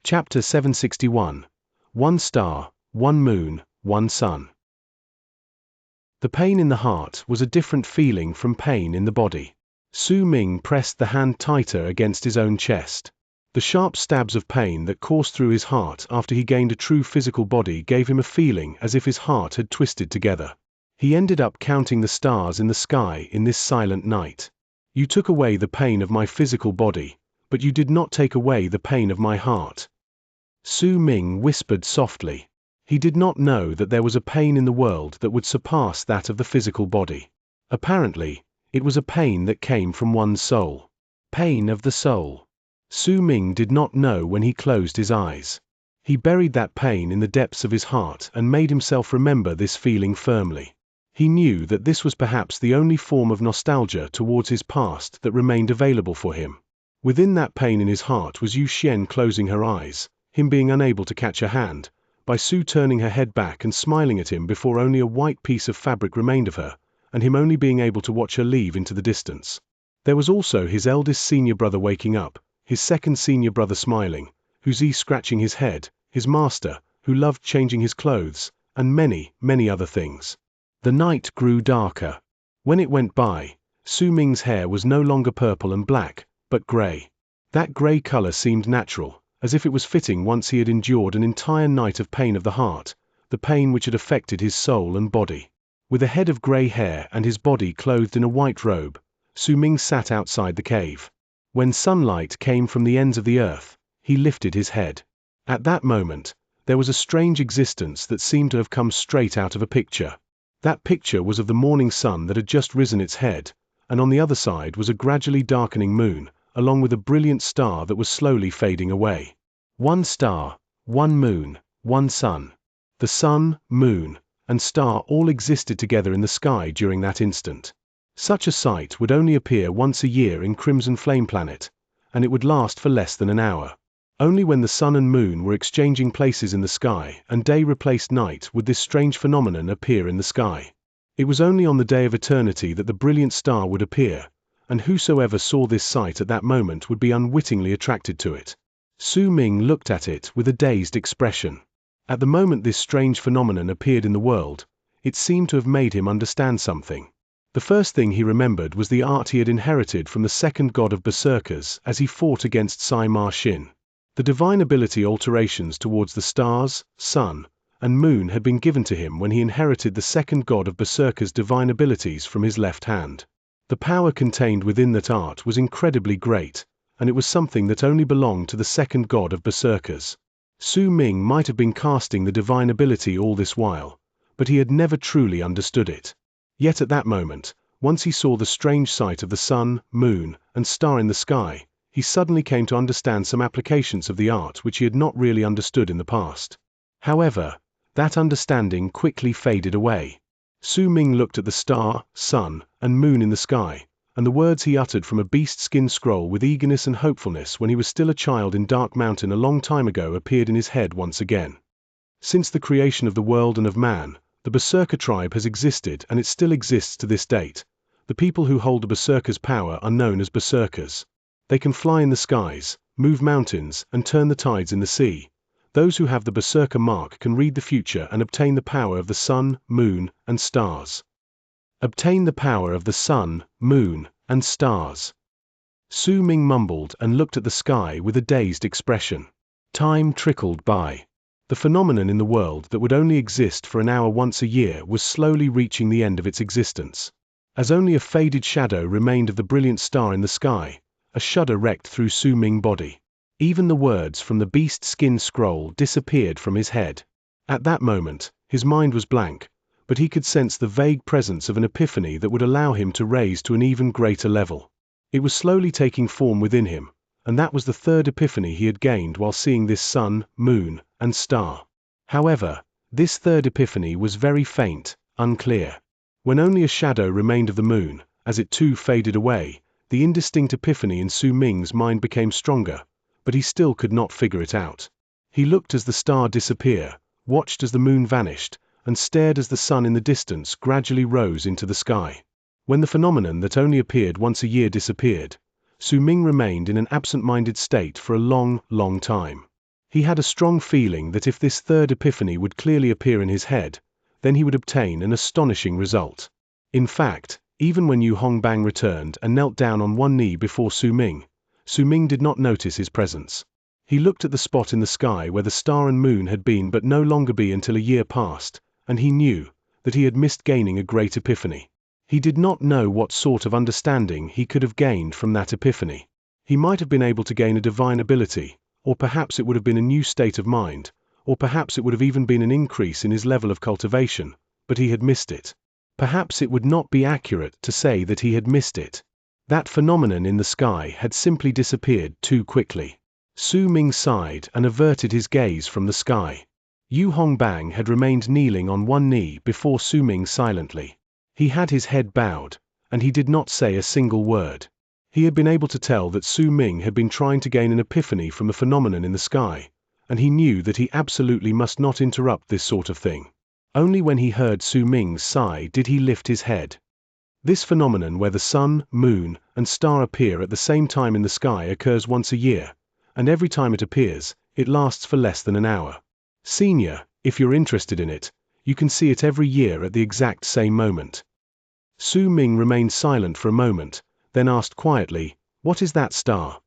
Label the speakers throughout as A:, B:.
A: Chapter 761. One Star, One Moon, One Sun. The pain in the heart was a different feeling from pain in the body. Su Ming pressed the hand tighter against his own chest. The sharp stabs of pain that coursed through his heart after he gained a true physical body gave him a feeling as if his heart had twisted together. He ended up counting the stars in the sky in this silent night. You took away the pain of my physical body, but you did not take away the pain of my heart. Su Ming whispered softly. He did not know that there was a pain in the world that would surpass that of the physical body. Apparently, it was a pain that came from one's soul. Pain of the soul. Su Ming did not know when he closed his eyes. He buried that pain in the depths of his heart and made himself remember this feeling firmly. He knew that this was perhaps the only form of nostalgia towards his past that remained available for him. Within that pain in his heart was Xianxia closing her eyes, him being unable to catch her hand, by Su turning her head back and smiling at him before only a white piece of fabric remained of her, and him only being able to watch her leave into the distance. There was also his eldest senior brother waking up, his second senior brother smiling, Huzi scratching his head, his master, who loved changing his clothes, and many, many other things. The night grew darker. When it went by, Su Ming's hair was no longer purple and black, but grey. That grey color seemed natural, as if it was fitting once he had endured an entire night of pain of the heart, the pain which had affected his soul and body. With a head of grey hair and his body clothed in a white robe, Su Ming sat outside the cave. When sunlight came from the ends of the earth, he lifted his head. At that moment, there was a strange existence that seemed to have come straight out of a picture. That picture was of the morning sun that had just risen its head, and on the other side was a gradually darkening moon, along with a brilliant star that was slowly fading away. One star, one moon, one sun. The sun, moon, and star all existed together in the sky during that instant. Such a sight would only appear once a year in Crimson Flame Planet, and it would last for less than an hour. Only when the sun and moon were exchanging places in the sky and day replaced night would this strange phenomenon appear in the sky. It was only on the day of eternity that the brilliant star would appear, and whosoever saw this sight at that moment would be unwittingly attracted to it. Su Ming looked at it with a dazed expression. At the moment this strange phenomenon appeared in the world, it seemed to have made him understand something. The first thing he remembered was the art he had inherited from the second god of berserkers as he fought against Sai Ma Xin. The divine ability alterations towards the stars, sun, and moon had been given to him when he inherited the second god of berserkers' divine abilities from his left hand. The power contained within that art was incredibly great, and it was something that only belonged to the second god of berserkers. Su Ming might have been casting the divine ability all this while, but he had never truly understood it. Yet at that moment, once he saw the strange sight of the sun, moon, and star in the sky, he suddenly came to understand some applications of the art which he had not really understood in the past. However, that understanding quickly faded away. Su Ming looked at the star, sun, and moon in the sky, and the words he uttered from a beast-skin scroll with eagerness and hopefulness when he was still a child in Dark Mountain a long time ago appeared in his head once again. Since the creation of the world and of man, the Berserker tribe has existed and it still exists to this date. The people who hold the Berserker's power are known as Berserkers. They can fly in the skies, move mountains, and turn the tides in the sea. Those who have the Berserker mark can read the future and obtain the power of the sun, moon, and stars. Obtain the power of the sun, moon, and stars. Su Ming mumbled and looked at the sky with a dazed expression. Time trickled by. The phenomenon in the world that would only exist for an hour once a year was slowly reaching the end of its existence. As only a faded shadow remained of the brilliant star in the sky, a shudder wrecked through Su Ming's body. Even the words from the beast-skin scroll disappeared from his head. At that moment, his mind was blank, but he could sense the vague presence of an epiphany that would allow him to raise to an even greater level. It was slowly taking form within him, and that was the third epiphany he had gained while seeing this sun, moon, and star. However, this third epiphany was very faint, unclear. When only a shadow remained of the moon, as it too faded away, the indistinct epiphany in Su Ming's mind became stronger, but he still could not figure it out. He looked as the star disappeared, watched as the moon vanished, and stared as the sun in the distance gradually rose into the sky. When the phenomenon that only appeared once a year disappeared, Su Ming remained in an absent-minded state for a long, long time. He had a strong feeling that if this third epiphany would clearly appear in his head, then he would obtain an astonishing result. In fact, even when Yu Hongbang returned and knelt down on one knee before Su Ming did not notice his presence. He looked at the spot in the sky where the star and moon had been but no longer be until a year passed, and he knew that he had missed gaining a great epiphany. He did not know what sort of understanding he could have gained from that epiphany. He might have been able to gain a divine ability, or perhaps it would have been a new state of mind, or perhaps it would have even been an increase in his level of cultivation, but he had missed it. Perhaps it would not be accurate to say that he had missed it. That phenomenon in the sky had simply disappeared too quickly. Su Ming sighed and averted his gaze from the sky. Yu Hongbang had remained kneeling on one knee before Su Ming silently. He had his head bowed, and he did not say a single word. He had been able to tell that Su Ming had been trying to gain an epiphany from the phenomenon in the sky, and he knew that he absolutely must not interrupt this sort of thing. Only when he heard Su Ming's sigh did he lift his head. This phenomenon where the sun, moon, and star appear at the same time in the sky occurs once a year, and every time it appears, it lasts for less than an hour. Senior, if you're interested in it, you can see it every year at the exact same moment. Su Ming remained silent for a moment, then asked quietly, "What is that star?"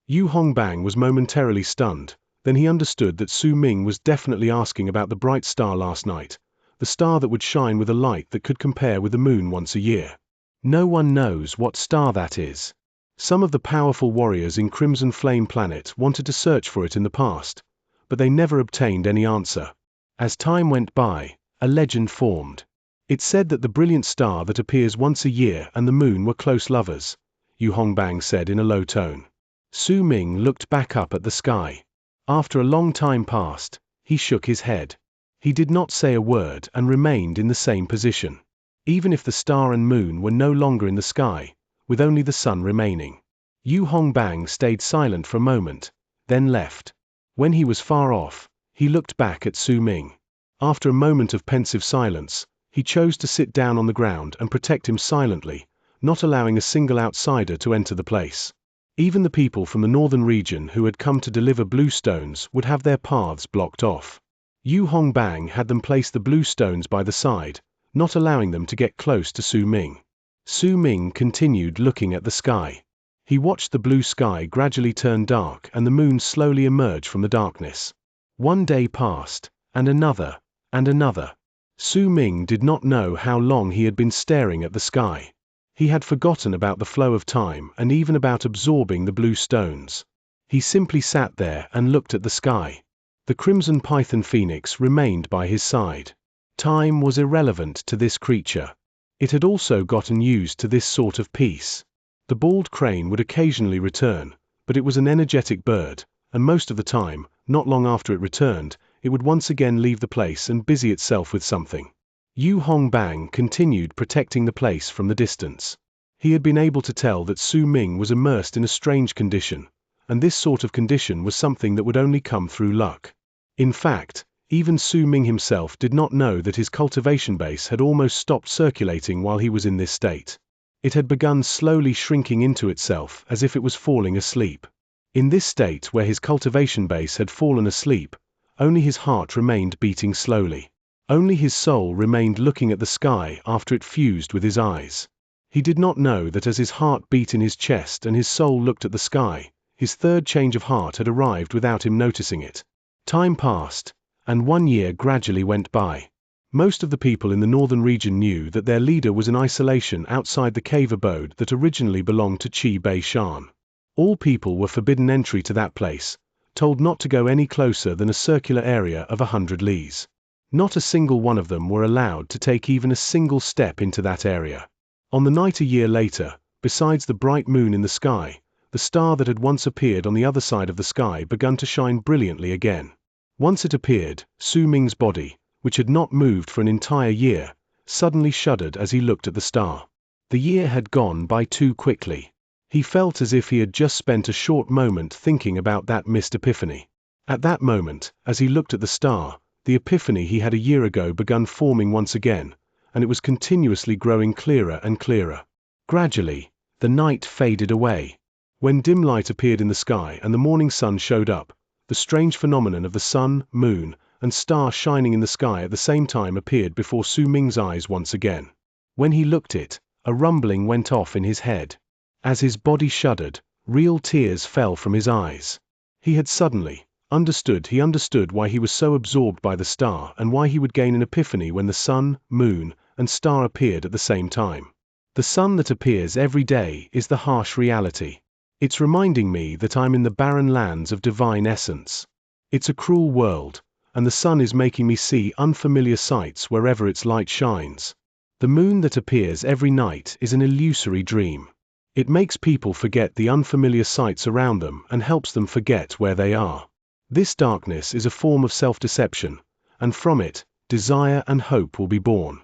A: Yu Hongbang was momentarily stunned, then he understood that Su Ming was definitely asking about the bright star last night, the star that would shine with a light that could compare with the moon once a year. No one knows what star that is. Some of the powerful warriors in Crimson Flame Planet wanted to search for it in the past, but they never obtained any answer. As time went by, a legend formed. It said that the brilliant star that appears once a year and the moon were close lovers, Yu Hongbang said in a low tone. Su Ming looked back up at the sky. After a long time passed, he shook his head. He did not say a word and remained in the same position. Even if the star and moon were no longer in the sky, with only the sun remaining. Yu Hongbang stayed silent for a moment, then left. When he was far off, he looked back at Su Ming. After a moment of pensive silence, he chose to sit down on the ground and protect him silently, not allowing a single outsider to enter the place. Even the people from the northern region who had come to deliver blue stones would have their paths blocked off. Yu Hongbang had them place the blue stones by the side, not allowing them to get close to Su Ming. Su Ming continued looking at the sky. He watched the blue sky gradually turn dark and the moon slowly emerge from the darkness. One day passed, and another, and another. Su Ming did not know how long he had been staring at the sky. He had forgotten about the flow of time and even about absorbing the blue stones. He simply sat there and looked at the sky. The crimson python phoenix remained by his side. Time was irrelevant to this creature. It had also gotten used to this sort of peace. The bald crane would occasionally return, but it was an energetic bird, and most of the time, not long after it returned, it would once again leave the place and busy itself with something. Yu Hongbang continued protecting the place from the distance. He had been able to tell that Su Ming was immersed in a strange condition, and this sort of condition was something that would only come through luck. In fact, even Su Ming himself did not know that his cultivation base had almost stopped circulating while he was in this state. It had begun slowly shrinking into itself as if it was falling asleep. In this state where his cultivation base had fallen asleep, only his heart remained beating slowly. Only his soul remained looking at the sky after it fused with his eyes. He did not know that as his heart beat in his chest and his soul looked at the sky, his third change of heart had arrived without him noticing it. Time passed, and 1 year gradually went by. Most of the people in the northern region knew that their leader was in isolation outside the cave abode that originally belonged to Qi Bei Shan. All people were forbidden entry to that place, told not to go any closer than a circular area of 100 li's. Not a single one of them were allowed to take even a single step into that area. On the night a year later, besides the bright moon in the sky, the star that had once appeared on the other side of the sky began to shine brilliantly again. Once it appeared, Su Ming's body, which had not moved for an entire year, suddenly shuddered as he looked at the star. The year had gone by too quickly. He felt as if he had just spent a short moment thinking about that missed epiphany. At that moment, as he looked at the star, the epiphany he had a year ago begun forming once again, and it was continuously growing clearer and clearer. Gradually, the night faded away. When dim light appeared in the sky and the morning sun showed up, the strange phenomenon of the sun, moon, and star shining in the sky at the same time appeared before Su Ming's eyes once again. When he looked at it, a rumbling went off in his head. As his body shuddered, real tears fell from his eyes. He had suddenly understood why he was so absorbed by the star and why he would gain an epiphany when the sun, moon, and star appeared at the same time. The sun that appears every day is the harsh reality. It's reminding me that I'm in the barren lands of divine essence. It's a cruel world, and the sun is making me see unfamiliar sights wherever its light shines. The moon that appears every night is an illusory dream. It makes people forget the unfamiliar sights around them and helps them forget where they are. This darkness is a form of self-deception, and from it, desire and hope will be born.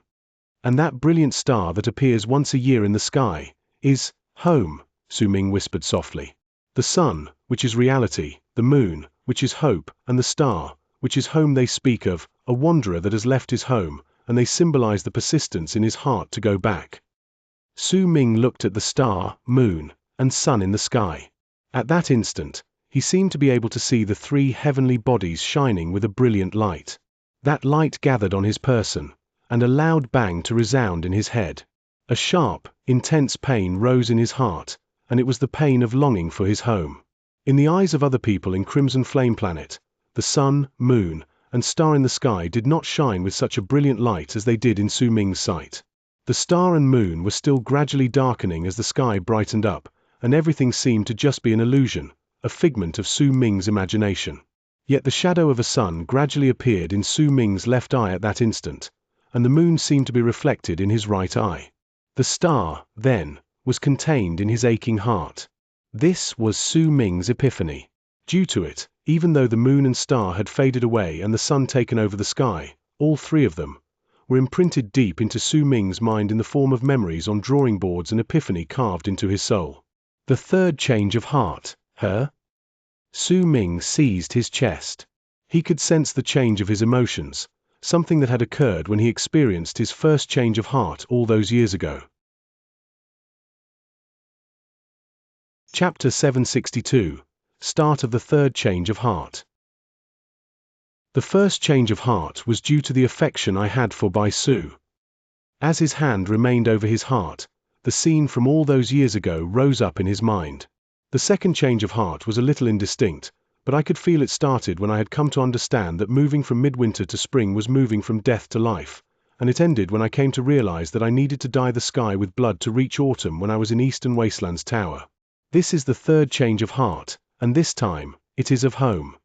A: And that brilliant star that appears once a year in the sky is home, Su Ming whispered softly. The sun, which is reality, the moon, which is hope, and the star, which is home, they speak of a wanderer that has left his home, and they symbolize the persistence in his heart to go back. Su Ming looked at the star, moon, and sun in the sky. At that instant, he seemed to be able to see the three heavenly bodies shining with a brilliant light. That light gathered on his person, and a loud bang to resound in his head. A sharp, intense pain rose in his heart, and it was the pain of longing for his home. In the eyes of other people in Crimson Flame Planet, the sun, moon, and star in the sky did not shine with such a brilliant light as they did in Su Ming's sight. The star and moon were still gradually darkening as the sky brightened up, and everything seemed to just be an illusion, a figment of Su Ming's imagination. Yet the shadow of a sun gradually appeared in Su Ming's left eye at that instant, and the moon seemed to be reflected in his right eye. The star, then, was contained in his aching heart. This was Su Ming's epiphany. Due to it, even though the moon and star had faded away and the sun taken over the sky, all three of them were imprinted deep into Su Ming's mind in the form of memories on drawing boards, an epiphany carved into his soul. The third change of heart, her? Su Ming seized his chest. He could sense the change of his emotions, something that had occurred when he experienced his first change of heart all those years ago. Chapter 762. Start of the third change of heart. The first change of heart was due to the affection I had for Bai Su. As his hand remained over his heart, the scene from all those years ago rose up in his mind. The second change of heart was a little indistinct, but I could feel it started when I had come to understand that moving from midwinter to spring was moving from death to life, and it ended when I came to realize that I needed to dye the sky with blood to reach autumn when I was in Eastern Wasteland's tower. This is the third change of heart, and this time, it is of home.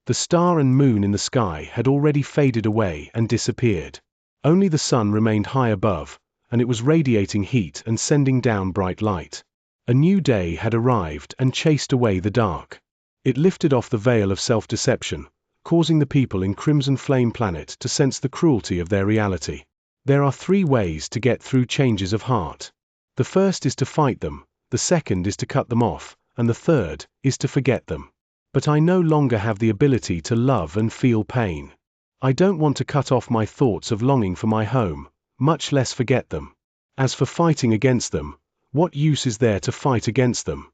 A: The star and moon in the sky had already faded away and disappeared. Only the sun remained high above, and it was radiating heat and sending down bright light. A new day had arrived and chased away the dark. It lifted off the veil of self-deception, causing the people in Crimson Flame Planet to sense the cruelty of their reality. There are three ways to get through changes of heart. The first is to fight them, the second is to cut them off, and the third is to forget them. But I no longer have the ability to love and feel pain. I don't want to cut off my thoughts of longing for my home, much less forget them. As for fighting against them, what use is there to fight against them?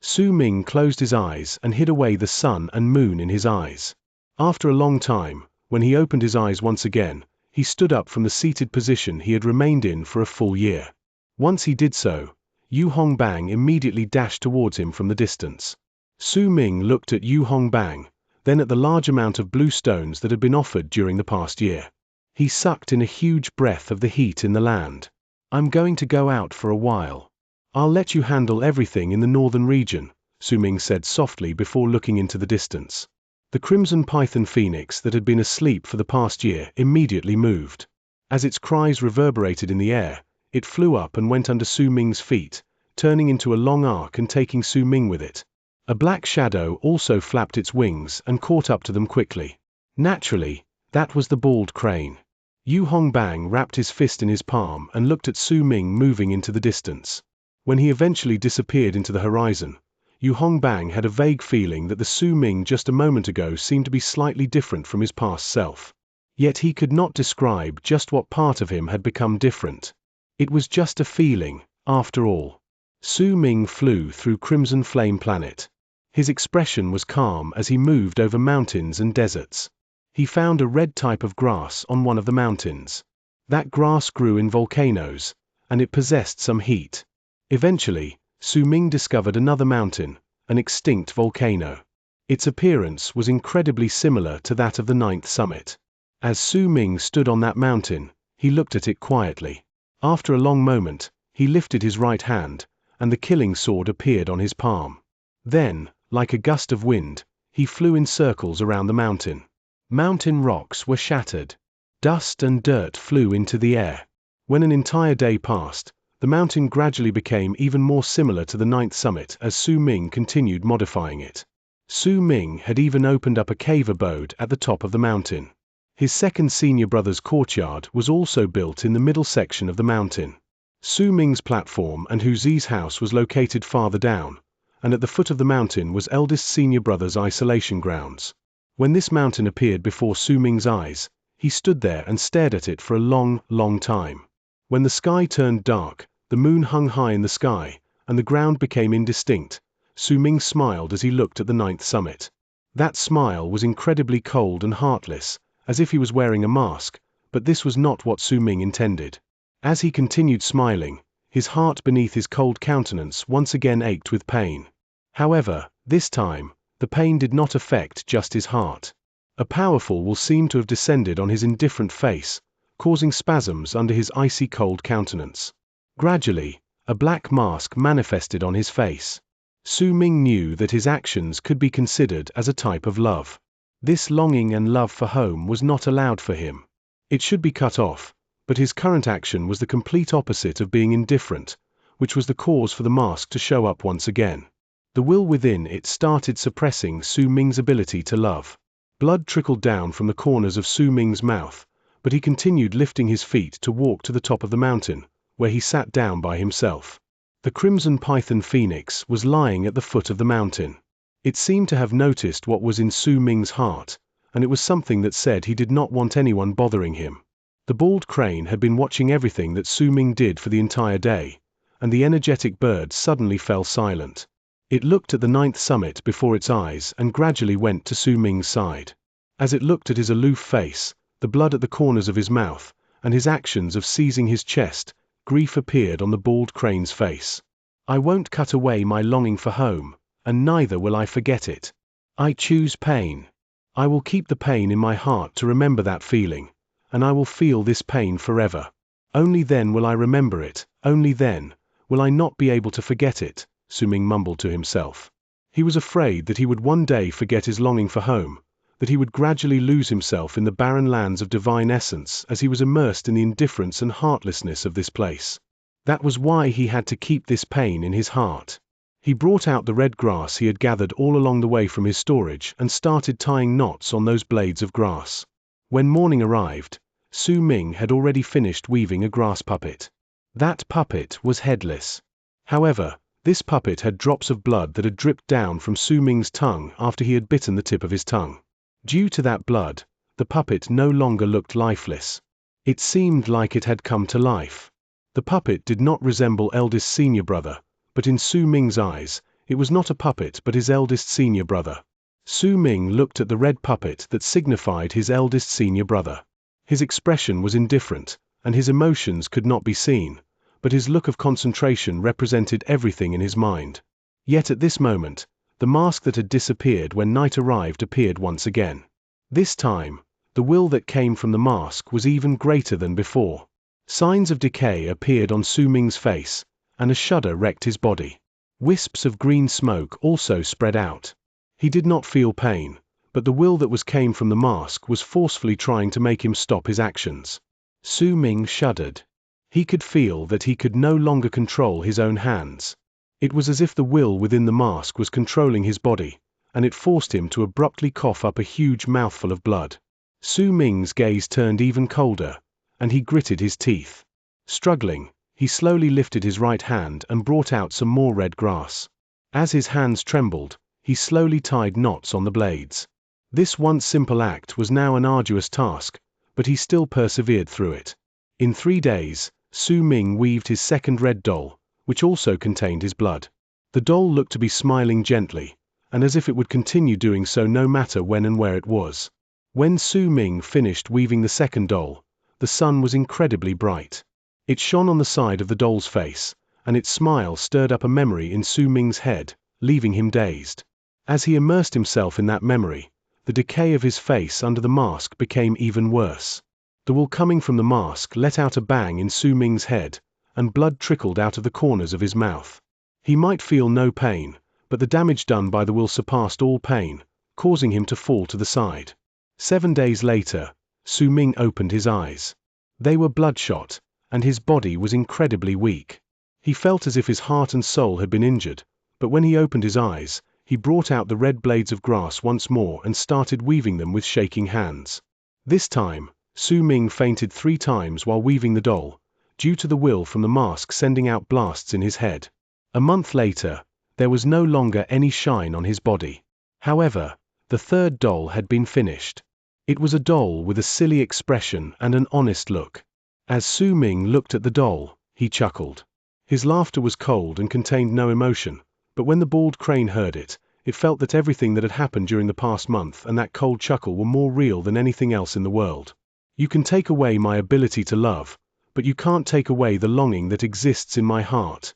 A: Su Ming closed his eyes and hid away the sun and moon in his eyes. After a long time, when he opened his eyes once again, he stood up from the seated position he had remained in for a full year. Once he did so, Yu Hongbang immediately dashed towards him from the distance. Su Ming looked at Yu Hongbang, then at the large amount of blue stones that had been offered during the past year. He sucked in a huge breath of the heat in the land. I'm going to go out for a while. I'll let you handle everything in the northern region, Su Ming said softly before looking into the distance. The crimson python phoenix that had been asleep for the past year immediately moved. As its cries reverberated in the air, it flew up and went under Su Ming's feet, turning into a long arc and taking Su Ming with it. A black shadow also flapped its wings and caught up to them quickly. Naturally, that was the bald crane. Yu Hongbang wrapped his fist in his palm and looked at Su Ming moving into the distance. When he eventually disappeared into the horizon, Yu Hongbang had a vague feeling that the Su Ming just a moment ago seemed to be slightly different from his past self. Yet he could not describe just what part of him had become different. It was just a feeling, after all. Su Ming flew through Crimson Flame Planet. His expression was calm as he moved over mountains and deserts. He found a red type of grass on one of the mountains. That grass grew in volcanoes, and it possessed some heat. Eventually, Su Ming discovered another mountain, an extinct volcano. Its appearance was incredibly similar to that of the 9th summit. As Su Ming stood on that mountain, he looked at it quietly. After a long moment, he lifted his right hand, and the killing sword appeared on his palm. Then, like a gust of wind, he flew in circles around the mountain. Mountain rocks were shattered. Dust and dirt flew into the air. When an entire day passed, the mountain gradually became even more similar to the 9th summit as Su Ming continued modifying it. Su Ming had even opened up a cave abode at the top of the mountain. His second senior brother's courtyard was also built in the middle section of the mountain. Su Ming's platform and Hu Zi's house was located farther down, and at the foot of the mountain was eldest senior brother's isolation grounds. When this mountain appeared before Su Ming's eyes, he stood there and stared at it for a long, long time. When the sky turned dark, the moon hung high in the sky, and the ground became indistinct, Su Ming smiled as he looked at the 9th summit. That smile was incredibly cold and heartless, as if he was wearing a mask, but this was not what Su Ming intended. As he continued smiling, his heart beneath his cold countenance once again ached with pain. However, this time, the pain did not affect just his heart. A powerful will seemed to have descended on his indifferent face, causing spasms under his icy cold countenance. Gradually, a black mask manifested on his face. Su Ming knew that his actions could be considered as a type of love. This longing and love for home was not allowed for him. It should be cut off, but his current action was the complete opposite of being indifferent, which was the cause for the mask to show up once again. The will within it started suppressing Su Ming's ability to love. Blood trickled down from the corners of Su Ming's mouth, but he continued lifting his feet to walk to the top of the mountain, where he sat down by himself. The crimson python phoenix was lying at the foot of the mountain. It seemed to have noticed what was in Su Ming's heart, and it was something that said he did not want anyone bothering him. The bald crane had been watching everything that Su Ming did for the entire day, and the energetic bird suddenly fell silent. It looked at the 9th summit before its eyes and gradually went to Su Ming's side. As it looked at his aloof face, the blood at the corners of his mouth, and his actions of seizing his chest, grief appeared on the bald crane's face. I won't cut away my longing for home, and neither will I forget it. I choose pain. I will keep the pain in my heart to remember that feeling, and I will feel this pain forever. Only then will I remember it, only then will I not be able to forget it, Su Ming mumbled to himself. He was afraid that he would one day forget his longing for home, that he would gradually lose himself in the barren lands of divine essence as he was immersed in the indifference and heartlessness of this place. That was why he had to keep this pain in his heart. He brought out the red grass he had gathered all along the way from his storage and started tying knots on those blades of grass. When morning arrived, Su Ming had already finished weaving a grass puppet. That puppet was headless. However, this puppet had drops of blood that had dripped down from Su Ming's tongue after he had bitten the tip of his tongue. Due to that blood, the puppet no longer looked lifeless. It seemed like it had come to life. The puppet did not resemble eldest senior brother, but in Su Ming's eyes, it was not a puppet but his eldest senior brother. Su Ming looked at the red puppet that signified his eldest senior brother. His expression was indifferent, and his emotions could not be seen, but his look of concentration represented everything in his mind. Yet at this moment, the mask that had disappeared when night arrived appeared once again. This time, the will that came from the mask was even greater than before. Signs of decay appeared on Su Ming's face, and a shudder wrecked his body. Wisps of green smoke also spread out. He did not feel pain, but the will that came from the mask was forcefully trying to make him stop his actions. Su Ming shuddered. He could feel that he could no longer control his own hands. It was as if the will within the mask was controlling his body, and it forced him to abruptly cough up a huge mouthful of blood. Su Ming's gaze turned even colder, and he gritted his teeth. Struggling, he slowly lifted his right hand and brought out some more red grass. As his hands trembled, he slowly tied knots on the blades. This once simple act was now an arduous task, but he still persevered through it. In 3 days, Su Ming weaved his second red doll, which also contained his blood. The doll looked to be smiling gently, and as if it would continue doing so no matter when and where it was. When Su Ming finished weaving the second doll, the sun was incredibly bright. It shone on the side of the doll's face, and its smile stirred up a memory in Su Ming's head, leaving him dazed. As he immersed himself in that memory, the decay of his face under the mask became even worse. The wool coming from the mask let out a bang in Su Ming's head, and blood trickled out of the corners of his mouth. He might feel no pain, but the damage done by the wool surpassed all pain, causing him to fall to the side. 7 days later, Su Ming opened his eyes. They were bloodshot, and his body was incredibly weak. He felt as if his heart and soul had been injured, but when he opened his eyes, he brought out the red blades of grass once more and started weaving them with shaking hands. This time, Su Ming fainted 3 times while weaving the doll, due to the will from the mask sending out blasts in his head. A month later, there was no longer any shine on his body. However, the third doll had been finished. It was a doll with a silly expression and an honest look. As Su Ming looked at the doll, he chuckled. His laughter was cold and contained no emotion, but when the bald crane heard it, it felt that everything that had happened during the past month and that cold chuckle were more real than anything else in the world. You can take away my ability to love, but you can't take away the longing that exists in my heart.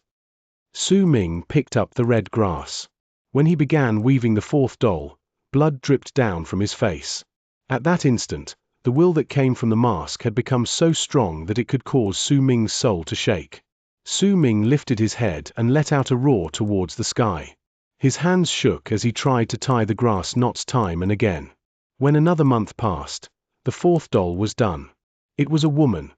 A: Su Ming picked up the red grass. When he began weaving the fourth doll, blood dripped down from his face. At that instant, the will that came from the mask had become so strong that it could cause Su Ming's soul to shake. Su Ming lifted his head and let out a roar towards the sky. His hands shook as he tried to tie the grass knots time and again. When another month passed, the fourth doll was done. It was a woman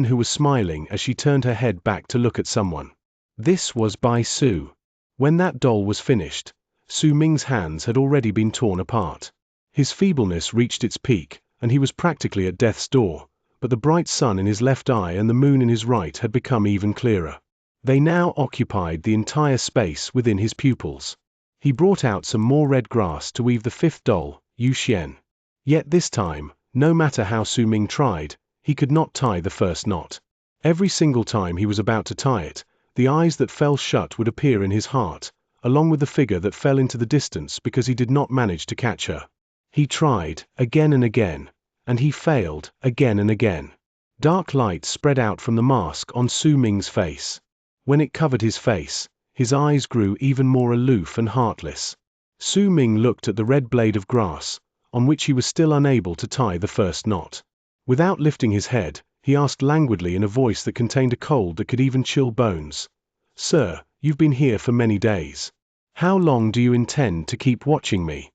A: who was smiling as she turned her head back to look at someone. This was Bai Su. When that doll was finished, Su Ming's hands had already been torn apart. His feebleness reached its peak, and he was practically at death's door, but the bright sun in his left eye and the moon in his right had become even clearer. They now occupied the entire space within his pupils. He brought out some more red grass to weave the fifth doll, Yu Xian. Yet this time, no matter how Su Ming tried, he could not tie the first knot. Every single time he was about to tie it, the eyes that fell shut would appear in his heart, along with the figure that fell into the distance because he did not manage to catch her. He tried, again and again, and he failed, again and again. Dark light spread out from the mask on Su Ming's face. When it covered his face, his eyes grew even more aloof and heartless. Su Ming looked at the red blade of grass, on which he was still unable to tie the first knot. Without lifting his head, he asked languidly in a voice that contained a cold that could even chill bones. "Sir, you've been here for many days. How long do you intend to keep watching me?"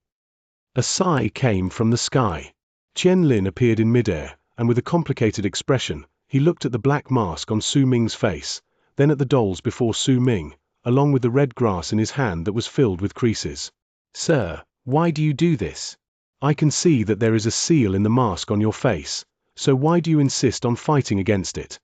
A: A sigh came from the sky. Qian Lin appeared in midair, and with a complicated expression, he looked at the black mask on Su Ming's face, then at the dolls before Su Ming, along with the red grass in his hand that was filled with creases. "Sir, why do you do this? I can see that there is a seal in the mask on your face, so why do you insist on fighting against it?"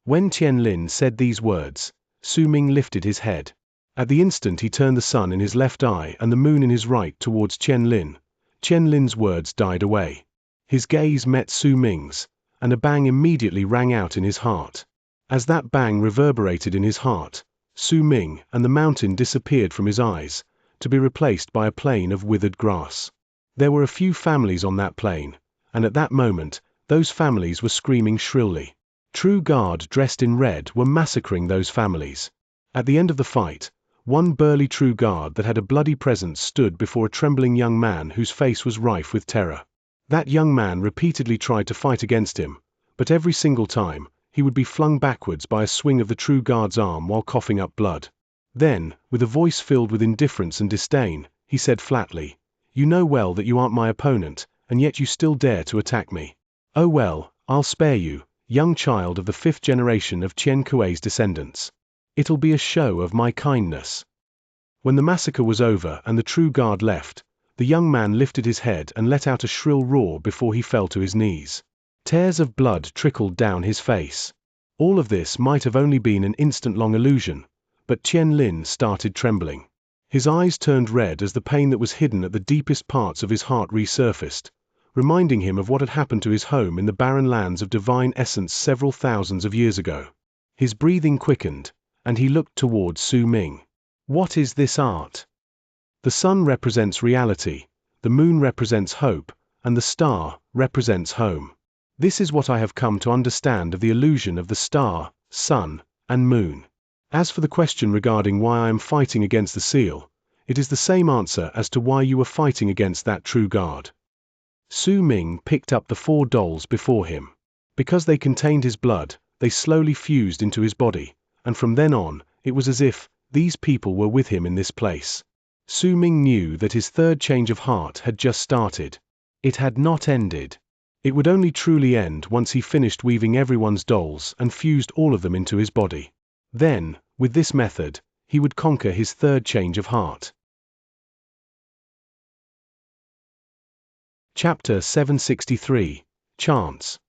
A: When Qian Lin said these words, Su Ming lifted his head. At the instant he turned the sun in his left eye and the moon in his right towards Qian Lin. Qian Lin's words died away. His gaze met Su Ming's, and a bang immediately rang out in his heart. As that bang reverberated in his heart, Su Ming and the mountain disappeared from his eyes, to be replaced by a plain of withered grass. There were a few families on that plain, and at that moment, those families were screaming shrilly. True Guard dressed in red were massacring those families. At the end of the fight, one burly True Guard that had a bloody presence stood before a trembling young man whose face was rife with terror. That young man repeatedly tried to fight against him, but every single time, he would be flung backwards by a swing of the True Guard's arm while coughing up blood. Then, with a voice filled with indifference and disdain, he said flatly, "You know well that you aren't my opponent, and yet you still dare to attack me. Oh well, I'll spare you, young child of the 5th generation of Qian Kuei's descendants. It'll be a show of my kindness." When the massacre was over and the True Guard left, the young man lifted his head and let out a shrill roar before he fell to his knees. Tears of blood trickled down his face. All of this might have only been an instant-long illusion, but Qian Lin started trembling. His eyes turned red as the pain that was hidden at the deepest parts of his heart resurfaced, reminding him of what had happened to his home in the barren lands of divine essence several thousands of years ago. His breathing quickened, and he looked towards Su Ming. "What is this art?" The sun represents reality, the moon represents hope, and the star represents home. This is what I have come to understand of the illusion of the star, sun, and moon. As for the question regarding why I am fighting against the seal, it is the same answer as to why you were fighting against that true God. Su Ming picked up the 4 dolls before him. Because they contained his blood, they slowly fused into his body, and from then on, it was as if these people were with him in this place. Su Ming knew that his third change of heart had just started. It had not ended. It would only truly end once he finished weaving everyone's dolls and fused all of them into his body. Then, with this method, he would conquer his third change of heart. Chapter 763, Chance.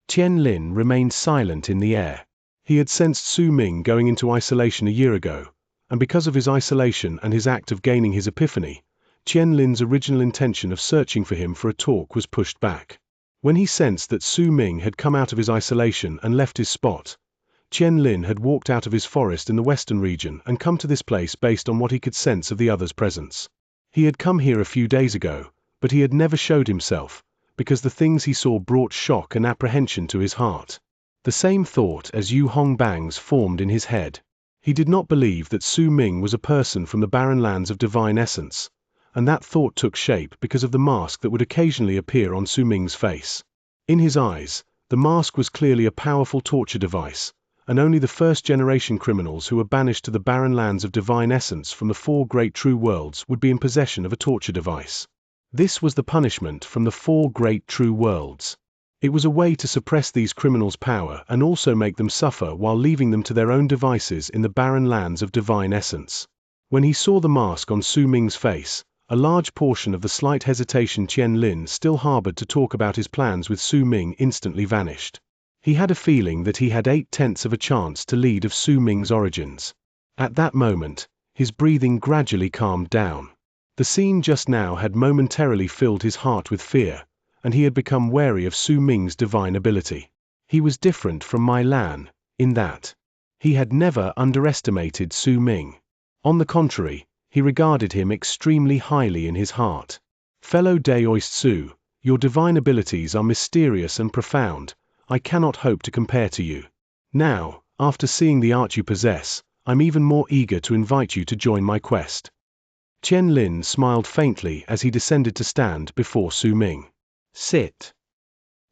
A: Qian Lin remained silent in the air. He had sensed Su Ming going into isolation a year ago, and because of his isolation and his act of gaining his epiphany, Qian Lin's original intention of searching for him for a talk was pushed back. When he sensed that Su Ming had come out of his isolation and left his spot, Qian Lin had walked out of his forest in the western region and come to this place based on what he could sense of the other's presence. He had come here a few days ago, but he had never showed himself, because the things he saw brought shock and apprehension to his heart. The same thought as Yu Hongbang's formed in his head. He did not believe that Su Ming was a person from the barren lands of divine essence, and that thought took shape because of the mask that would occasionally appear on Su Ming's face. In his eyes, the mask was clearly a powerful torture device, and only the first-generation criminals who were banished to the barren lands of divine essence from the 4 great true worlds would be in possession of a torture device. This was the punishment from the 4 great true worlds. It was a way to suppress these criminals' power and also make them suffer while leaving them to their own devices in the barren lands of divine essence. When he saw the mask on Su Ming's face, a large portion of the slight hesitation Qian Lin still harbored to talk about his plans with Su Ming instantly vanished. He had a feeling that he had 8/10 of a chance to lead of Su Ming's origins. At that moment, his breathing gradually calmed down. The scene just now had momentarily filled his heart with fear, and he had become wary of Su Ming's divine ability. He was different from Mai Lan, in that he had never underestimated Su Ming. On the contrary, he regarded him extremely highly in his heart. Fellow Daoist Su, your divine abilities are mysterious and profound. I cannot hope to compare to you. Now, after seeing the art you possess, I'm even more eager to invite you to join my quest. Qian Lin smiled faintly as he descended to stand before Su Ming. Sit.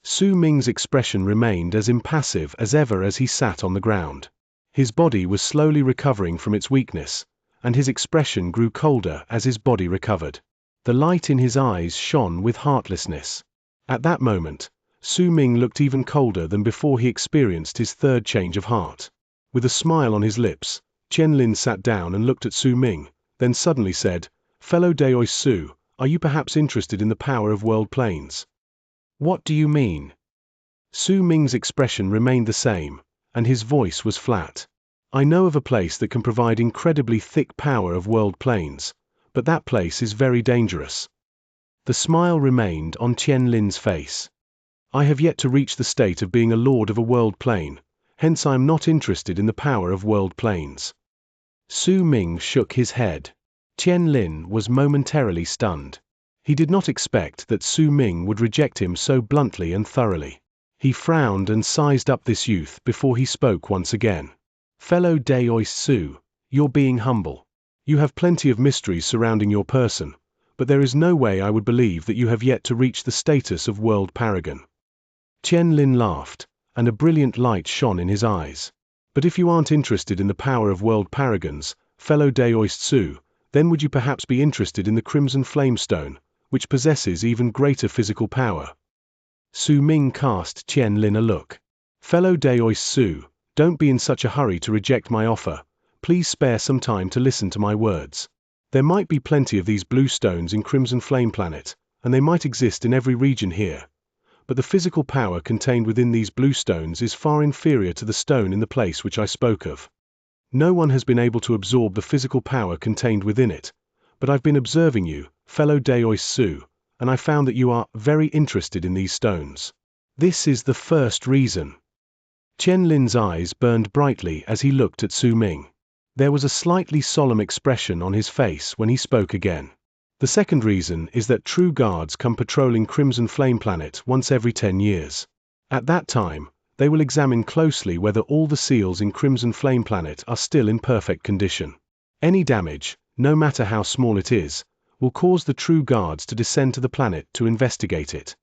A: Su Ming's expression remained as impassive as ever as he sat on the ground. His body was slowly recovering from its weakness, and his expression grew colder as his body recovered. The light in his eyes shone with heartlessness. At that moment, Su Ming looked even colder than before he experienced his third change of heart. With a smile on his lips, Qian Lin sat down and looked at Su Ming, then suddenly said, "Fellow Daoist Su, are you perhaps interested in the power of world planes?" "What do you mean?" Su Ming's expression remained the same, and his voice was flat. "I know of a place that can provide incredibly thick power of world planes, but that place is very dangerous." The smile remained on Qian Lin's face. "I have yet to reach the state of being a lord of a world plane, hence I am not interested in the power of world planes." Su Ming shook his head. Qian Lin was momentarily stunned. He did not expect that Su Ming would reject him so bluntly and thoroughly. He frowned and sized up this youth before he spoke once again. "Fellow Daoist Su, you're being humble. You have plenty of mysteries surrounding your person, but there is no way I would believe that you have yet to reach the status of world paragon." Qian Lin laughed, and a brilliant light shone in his eyes. "But if you aren't interested in the power of world paragons, fellow Daoist Su, then would you perhaps be interested in the Crimson Flamestone, which possesses even greater physical power?" Su Ming cast Qian Lin a look. "Fellow Daoist Su, don't be in such a hurry to reject my offer. Please spare some time to listen to my words. There might be plenty of these blue stones in Crimson Flame Planet, and they might exist in every region here. But the physical power contained within these blue stones is far inferior to the stone in the place which I spoke of. No one has been able to absorb the physical power contained within it, but I've been observing you, fellow Daoist Su, and I found that you are very interested in these stones. This is the first reason." Qian Lin's eyes burned brightly as he looked at Su Ming. There was a slightly solemn expression on his face when he spoke again. The second reason is that true guards come patrolling Crimson Flame Planet once every 10 years. At that time, they will examine closely whether all the seals in Crimson Flame Planet are still in perfect condition. Any damage, no matter how small it is, will cause the true guards to descend to the planet to investigate it.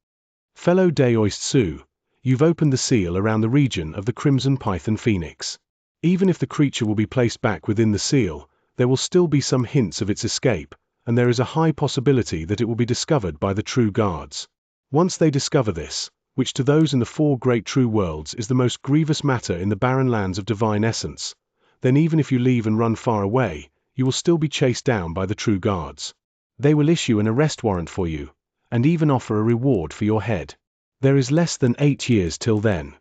A: Fellow Daoist Su, you've opened the seal around the region of the Crimson Python Phoenix. Even if the creature will be placed back within the seal, there will still be some hints of its escape, and there is a high possibility that it will be discovered by the true guards. Once they discover this, which to those in the 4 great true worlds is the most grievous matter in the barren lands of divine essence, then even if you leave and run far away, you will still be chased down by the true guards. They will issue an arrest warrant for you, and even offer a reward for your head. There is less than 8 years till then.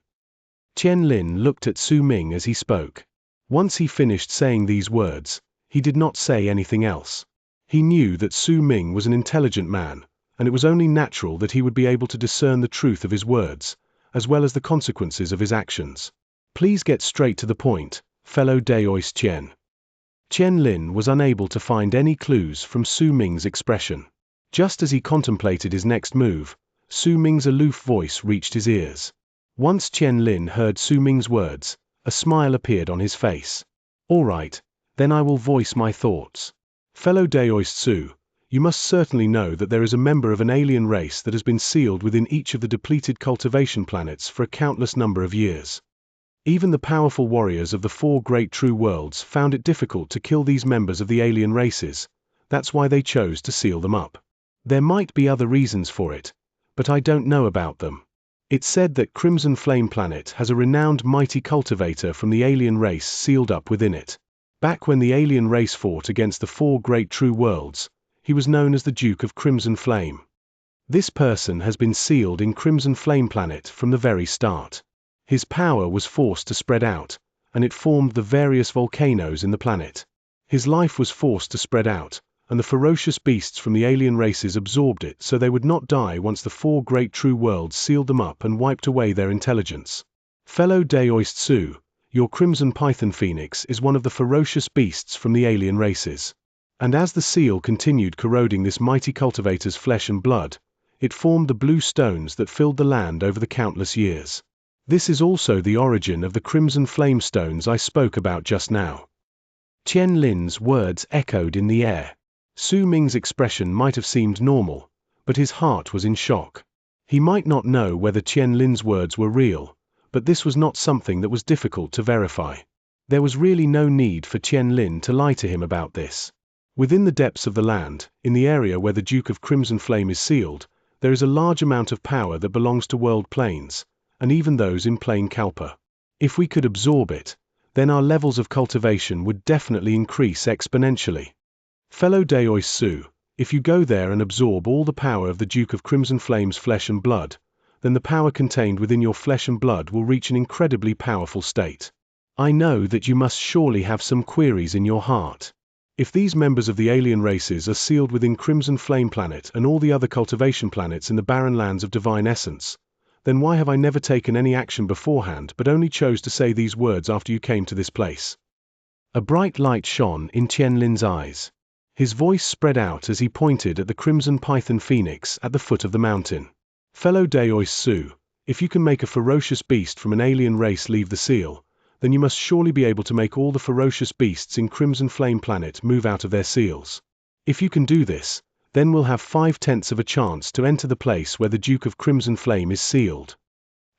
A: Qian Lin looked at Su Ming as he spoke. Once he finished saying these words, he did not say anything else. He knew that Su Ming was an intelligent man, and it was only natural that he would be able to discern the truth of his words, as well as the consequences of his actions. Please get straight to the point, fellow Daoist Qian. Qian Lin was unable to find any clues from Su Ming's expression. Just as he contemplated his next move, Su Ming's aloof voice reached his ears. Once Qian Lin heard Su Ming's words, a smile appeared on his face. All right, then I will voice my thoughts. Fellow Daoist Su, you must certainly know that there is a member of an alien race that has been sealed within each of the depleted cultivation planets for a countless number of years. Even the powerful warriors of the 4 great true worlds found it difficult to kill these members of the alien races. That's why they chose to seal them up. There might be other reasons for it, but I don't know about them. It's said that Crimson Flame Planet has a renowned mighty cultivator from the alien race sealed up within it. Back when the alien race fought against the 4 great true worlds, he was known as the Duke of Crimson Flame. This person has been sealed in Crimson Flame Planet from the very start. His power was forced to spread out, and it formed the various volcanoes in the planet. His life was forced to spread out, and the ferocious beasts from the alien races absorbed it so they would not die once the 4 great true worlds sealed them up and wiped away their intelligence. Fellow Daoist Su, your Crimson Python Phoenix is one of the ferocious beasts from the alien races. And as the seal continued corroding this mighty cultivator's flesh and blood, it formed the blue stones that filled the land over the countless years. This is also the origin of the Crimson Flame Stones I spoke about just now. Qian Lin's words echoed in the air. Su Ming's expression might have seemed normal, but his heart was in shock. He might not know whether Qian Lin's words were real, but this was not something that was difficult to verify. There was really no need for Qian Lin to lie to him about this. Within the depths of the land, in the area where the Duke of Crimson Flame is sealed, there is a large amount of power that belongs to world planes, and even those in plain Kalpa. If we could absorb it, then our levels of cultivation would definitely increase exponentially. Fellow Daoist Su, if you go there and absorb all the power of the Duke of Crimson Flame's flesh and blood, then the power contained within your flesh and blood will reach an incredibly powerful state. I know that you must surely have some queries in your heart. If these members of the alien races are sealed within Crimson Flame Planet and all the other cultivation planets in the barren lands of divine essence, then why have I never taken any action beforehand but only chose to say these words after you came to this place? A bright light shone in Qian Lin's eyes. His voice spread out as he pointed at the Crimson Python Phoenix at the foot of the mountain. Fellow Daoist Su, if you can make a ferocious beast from an alien race leave the seal, then you must surely be able to make all the ferocious beasts in Crimson Flame Planet move out of their seals. If you can do this, then we'll have 5/10 of a chance to enter the place where the Duke of Crimson Flame is sealed.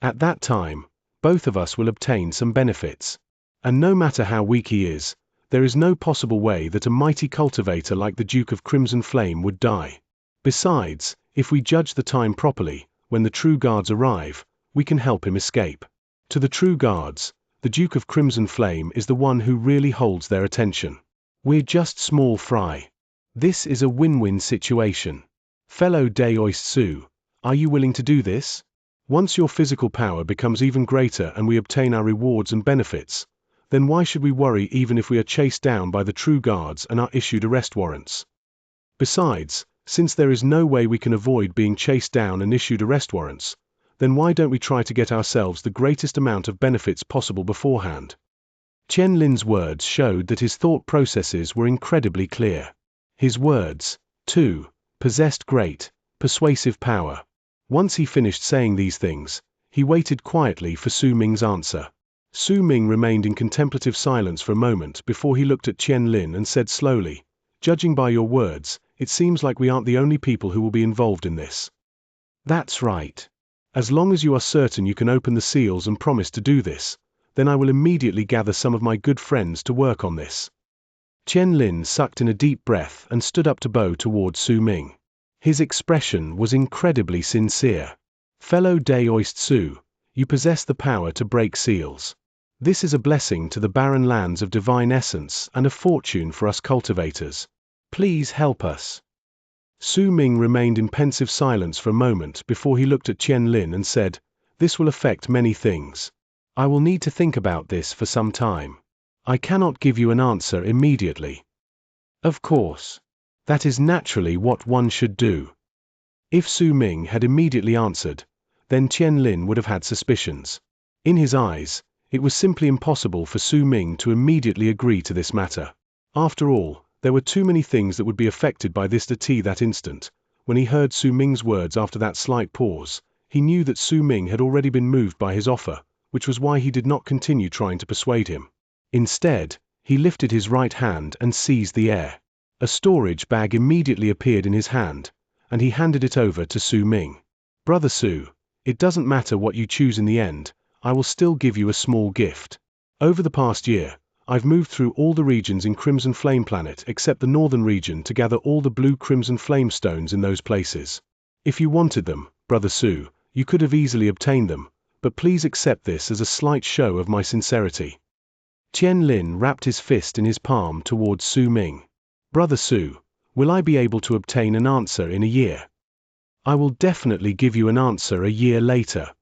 A: At that time, both of us will obtain some benefits. And no matter how weak he is, there is no possible way that a mighty cultivator like the Duke of Crimson Flame would die. Besides, if we judge the time properly, when the true guards arrive, we can help him escape. To the true guards, the Duke of Crimson Flame is the one who really holds their attention. We're just small fry. This is a win-win situation. Fellow Daoist Su, are you willing to do this? Once your physical power becomes even greater and we obtain our rewards and benefits, then why should we worry even if we are chased down by the true guards and are issued arrest warrants? Besides, since there is no way we can avoid being chased down and issued arrest warrants, then why don't we try to get ourselves the greatest amount of benefits possible beforehand? Qianlin's words showed that his thought processes were incredibly clear. His words, too, possessed great, persuasive power. Once he finished saying these things, he waited quietly for Su Ming's answer. Su Ming remained in contemplative silence for a moment before he looked at Qianlin and said slowly, "Judging by your words, it seems like we aren't the only people who will be involved in this." "That's right. As long as you are certain you can open the seals and promise to do this, then I will immediately gather some of my good friends to work on this." Qianlin sucked in a deep breath and stood up to bow toward Su Ming. His expression was incredibly sincere. "Fellow Daoist Su, you possess the power to break seals. This is a blessing to the barren lands of divine essence and a fortune for us cultivators. Please help us." Su Ming remained in pensive silence for a moment before he looked at Qianlin and said, "This will affect many things. I will need to think about this for some time. I cannot give you an answer immediately." Of course. That is naturally what one should do. If Su Ming had immediately answered, then Qianlin would have had suspicions. In his eyes, it was simply impossible for Su Ming to immediately agree to this matter. After all, there were too many things that would be affected by this at that instant. When he heard Su Ming's words after that slight pause, he knew that Su Ming had already been moved by his offer, which was why he did not continue trying to persuade him. Instead, he lifted his right hand and seized the air. A storage bag immediately appeared in his hand, and he handed it over to Su Ming. "Brother Su, it doesn't matter what you choose in the end, I will still give you a small gift. Over the past year, I've moved through all the regions in Crimson Flame Planet except the northern region to gather all the blue Crimson Flame stones in those places. If you wanted them, Brother Su, you could have easily obtained them, but please accept this as a slight show of my sincerity." Qianlin wrapped his fist in his palm towards Su Ming. "Brother Su, will I be able to obtain an answer in a year?" "I will definitely give you an answer a year later."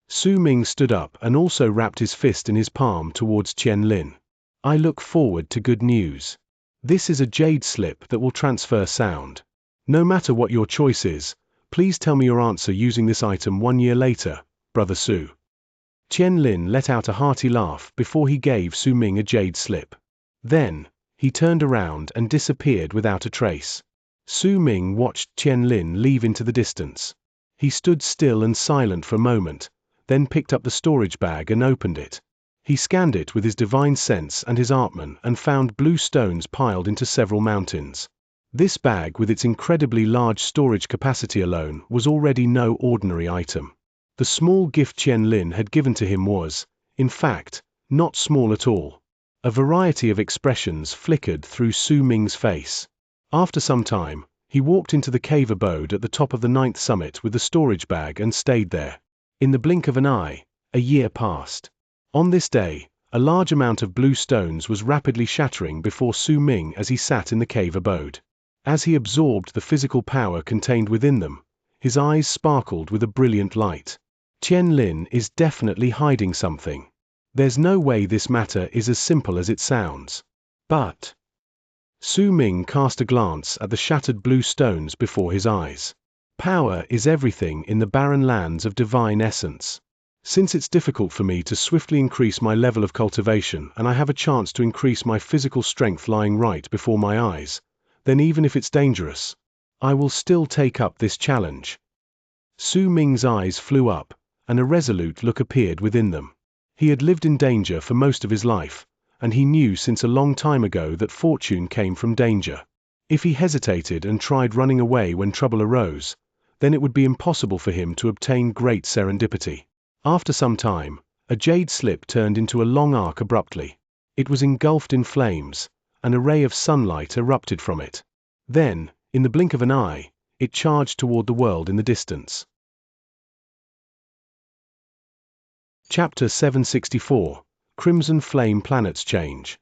A: Su Ming stood up and also wrapped his fist in his palm towards Qianlin. "I look forward to good news. This is a jade slip that will transfer sound. No matter what your choice is, please tell me your answer using this item 1 year later, Brother Su." Qianlin let out a hearty laugh before he gave Su Ming a jade slip. Then, he turned around and disappeared without a trace. Su Ming watched Qianlin leave into the distance. He stood still and silent for a moment, then picked up the storage bag and opened it. He scanned it with his divine sense and his Atman and found blue stones piled into several mountains. This bag with its incredibly large storage capacity alone was already no ordinary item. The small gift Qianlin had given to him was, in fact, not small at all. A variety of expressions flickered through Su Ming's face. After some time, he walked into the cave abode at the top of the 9th summit with the storage bag and stayed there. In the blink of an eye, a year passed. On this day, a large amount of blue stones was rapidly shattering before Su Ming as he sat in the cave abode. As he absorbed the physical power contained within them, his eyes sparkled with a brilliant light. Qianlin is definitely hiding something. There's no way this matter is as simple as it sounds. But Su Ming cast a glance at the shattered blue stones before his eyes. Power is everything in the barren lands of divine essence. Since it's difficult for me to swiftly increase my level of cultivation and I have a chance to increase my physical strength lying right before my eyes, then even if it's dangerous, I will still take up this challenge. Su Ming's eyes flew up, and a resolute look appeared within them. He had lived in danger for most of his life, and he knew since a long time ago that fortune came from danger. If he hesitated and tried running away when trouble arose, then it would be impossible for him to obtain great serendipity. After some time, a jade slip turned into a long arc abruptly. It was engulfed in flames, and a ray of sunlight erupted from it. Then, in the blink of an eye, it charged toward the world in the distance. Chapter 764, Crimson Flame Planets Change.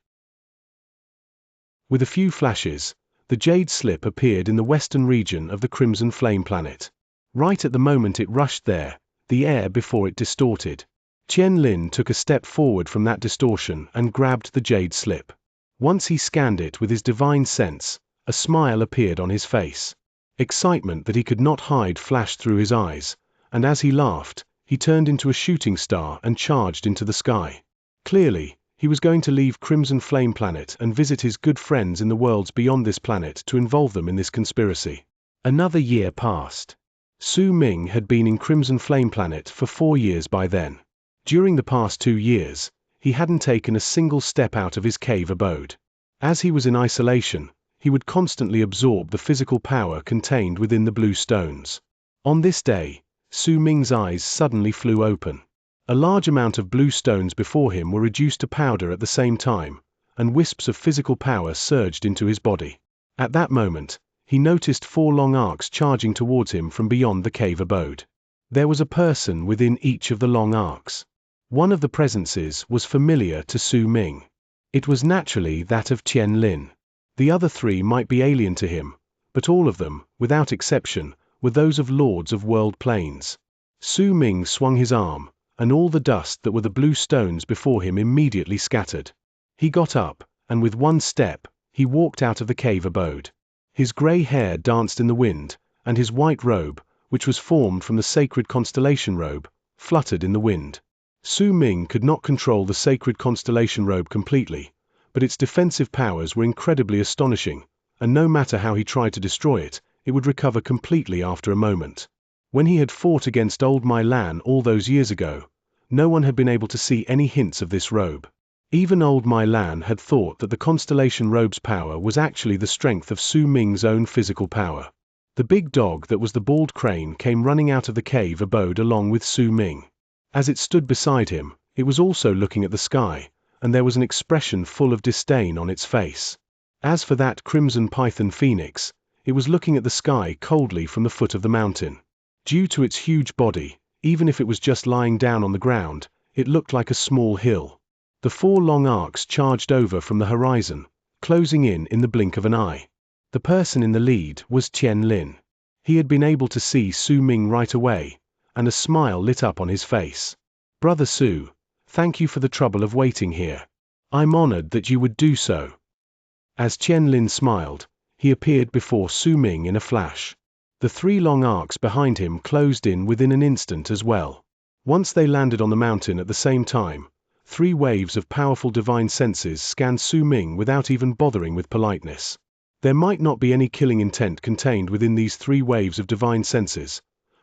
A: With a few flashes, the jade slip appeared in the western region of the Crimson Flame Planet. Right at the moment it rushed there, the air before it distorted. Qianlin took a step forward from that distortion and grabbed the jade slip. Once he scanned it with his divine sense, a smile appeared on his face. Excitement that he could not hide flashed through his eyes, and as he laughed, he turned into a shooting star and charged into the sky. Clearly, He was going to leave Crimson Flame Planet and visit his good friends in the worlds beyond this planet to involve them in this conspiracy. Another year passed. Su Ming had been in Crimson Flame Planet for 4 years by then. During the past 2 years, he hadn't taken a single step out of his cave abode. As he was in isolation, he would constantly absorb the physical power contained within the blue stones. On this day, Su Ming's eyes suddenly flew open. A large amount of blue stones before him were reduced to powder at the same time, and wisps of physical power surged into his body. At that moment, he noticed 4 long arcs charging towards him from beyond the cave abode. There was a person within each of the long arcs. One of the presences was familiar to Su Ming. It was naturally that of Qian Lin. The other 3 might be alien to him, but all of them, without exception, were those of lords of world planes. Su Ming swung his arm, and all the dust that were the blue stones before him immediately scattered. He got up, and with one step, he walked out of the cave abode. His grey hair danced in the wind, and his white robe, which was formed from the sacred constellation robe, fluttered in the wind. Su Ming could not control the sacred constellation robe completely, but its defensive powers were incredibly astonishing, and no matter how he tried to destroy it, it would recover completely after a moment. When he had fought against old Mai Lan all those years ago, no one had been able to see any hints of this robe. Even old Mai Lan had thought that the constellation robe's power was actually the strength of Su Ming's own physical power. The big dog that was the bald crane came running out of the cave abode along with Su Ming. As it stood beside him, it was also looking at the sky, and there was an expression full of disdain on its face. As for that crimson python phoenix, it was looking at the sky coldly from the foot of the mountain. Due to its huge body, even if it was just lying down on the ground, it looked like a small hill. The 4 long arcs charged over from the horizon, closing in the blink of an eye. The person in the lead was Qian Lin. He had been able to see Su Ming right away, and a smile lit up on his face. "Brother Su, thank you for the trouble of waiting here. I'm honored that you would do so." As Qian Lin smiled, he appeared before Su Ming in a flash. The 3 long arcs behind him closed in within an instant as well. Once they landed on the mountain at the same time, 3 waves of powerful divine senses scanned Su Ming without even bothering with politeness. There might not be any killing intent contained within these 3 waves of divine senses,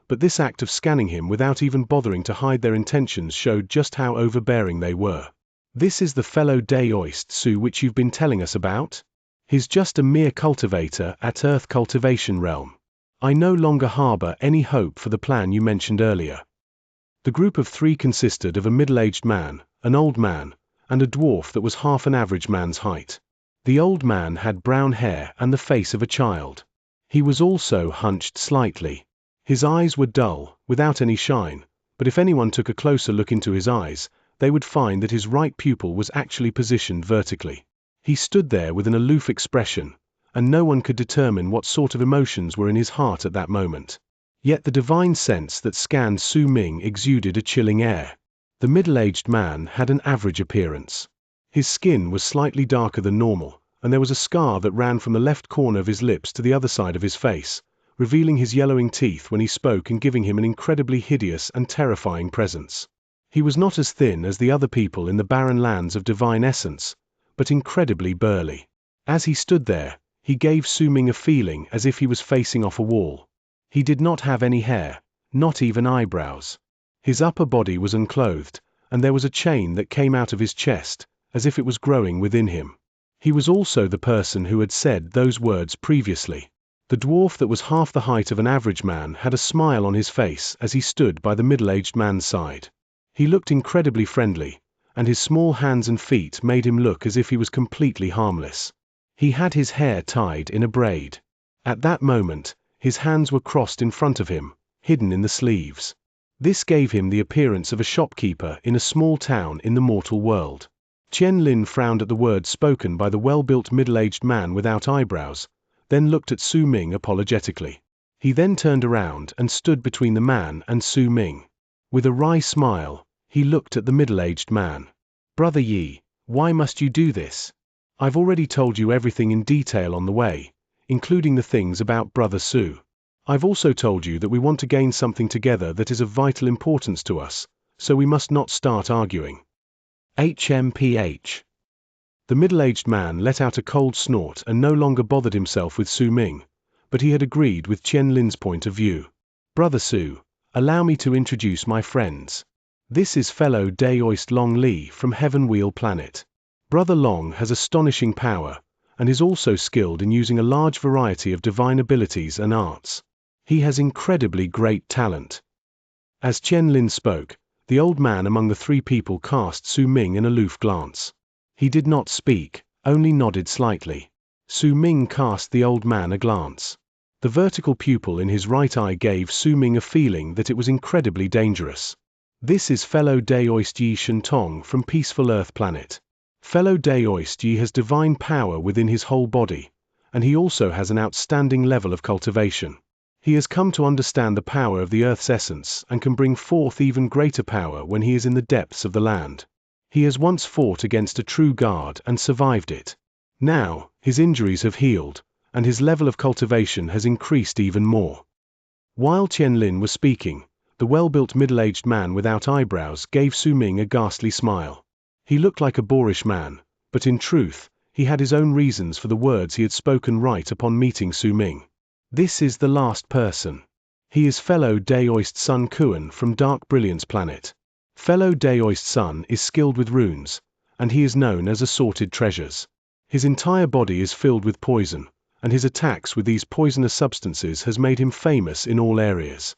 A: but this act of scanning him without even bothering to hide their intentions showed just how overbearing they were. "This is the fellow Daoist Su which you've been telling us about? He's just a mere cultivator at Earth Cultivation Realm. I no longer harbor any hope for the plan you mentioned earlier." The group of 3 consisted of a middle-aged man, an old man, and a dwarf that was half an average man's height. The old man had brown hair and the face of a child. He was also hunched slightly. His eyes were dull, without any shine, but if anyone took a closer look into his eyes, they would find that his right pupil was actually positioned vertically. He stood there with an aloof expression, and no one could determine what sort of emotions were in his heart at that moment. Yet the divine sense that scanned Su Ming exuded a chilling air. The middle-aged man had an average appearance. His skin was slightly darker than normal, and there was a scar that ran from the left corner of his lips to the other side of his face, revealing his yellowing teeth when he spoke and giving him an incredibly hideous and terrifying presence. He was not as thin as the other people in the barren lands of divine essence, but incredibly burly. As he stood there, he gave Su Ming a feeling as if he was facing off a wall. He did not have any hair, not even eyebrows. His upper body was unclothed, and there was a chain that came out of his chest, as if it was growing within him. He was also the person who had said those words previously. The dwarf that was half the height of an average man had a smile on his face as he stood by the middle-aged man's side. He looked incredibly friendly, and his small hands and feet made him look as if he was completely harmless. He had his hair tied in a braid. At that moment, his hands were crossed in front of him, hidden in the sleeves. This gave him the appearance of a shopkeeper in a small town in the mortal world. Qian Lin frowned at the words spoken by the well-built middle-aged man without eyebrows, then looked at Su Ming apologetically. He then turned around and stood between the man and Su Ming. With a wry smile, he looked at the middle-aged man. "Brother Yi, why must you do this? I've already told you everything in detail on the way, including the things about Brother Su. I've also told you that we want to gain something together that is of vital importance to us, so we must not start arguing." HMPH. The middle-aged man let out a cold snort and no longer bothered himself with Su Ming, but he had agreed with Qian Lin's point of view. Brother Su, allow me to introduce my friends. This is fellow Daoist Long Li from Heaven Wheel Planet. Brother Long has astonishing power, and is also skilled in using a large variety of divine abilities and arts. He has incredibly great talent. As Qian Lin spoke, the old man among the three people cast Su Ming an aloof glance. He did not speak, only nodded slightly. Su Ming cast the old man a glance. The vertical pupil in his right eye gave Su Ming a feeling that it was incredibly dangerous. This is fellow Daoist Yi Shentong from Peaceful Earth Planet. Fellow Daoist Yi has divine power within his whole body, and he also has an outstanding level of cultivation. He has come to understand the power of the Earth's essence and can bring forth even greater power when he is in the depths of the land. He has once fought against a true guard and survived it. Now, his injuries have healed, and his level of cultivation has increased even more. While Qian Lin was speaking, the well-built middle-aged man without eyebrows gave Su Ming a ghastly smile. He looked like a boorish man, but in truth, he had his own reasons for the words he had spoken right upon meeting Su Ming. This is the last person. He is fellow Daoist Sun Kuan from Dark Brilliance Planet. Fellow Daoist Sun is skilled with runes, and he is known as Assorted Treasures. His entire body is filled with poison, and his attacks with these poisonous substances has made him famous in all areas.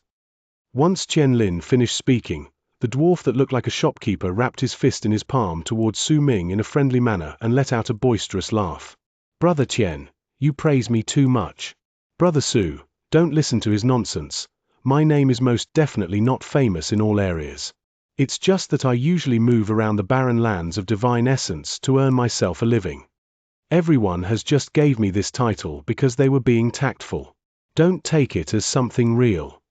A: Once Qian Lin finished speaking, the dwarf that looked like a shopkeeper wrapped his fist in his palm towards Su Ming in a friendly manner and let out a boisterous laugh. Brother Qian, you praise me too much. Brother Su, don't listen to his nonsense. My name is most definitely not famous in all areas. It's just that I usually move around the barren lands of divine essence to earn myself a living. Everyone has just gave me this title because they were being tactful. Don't take it as something real.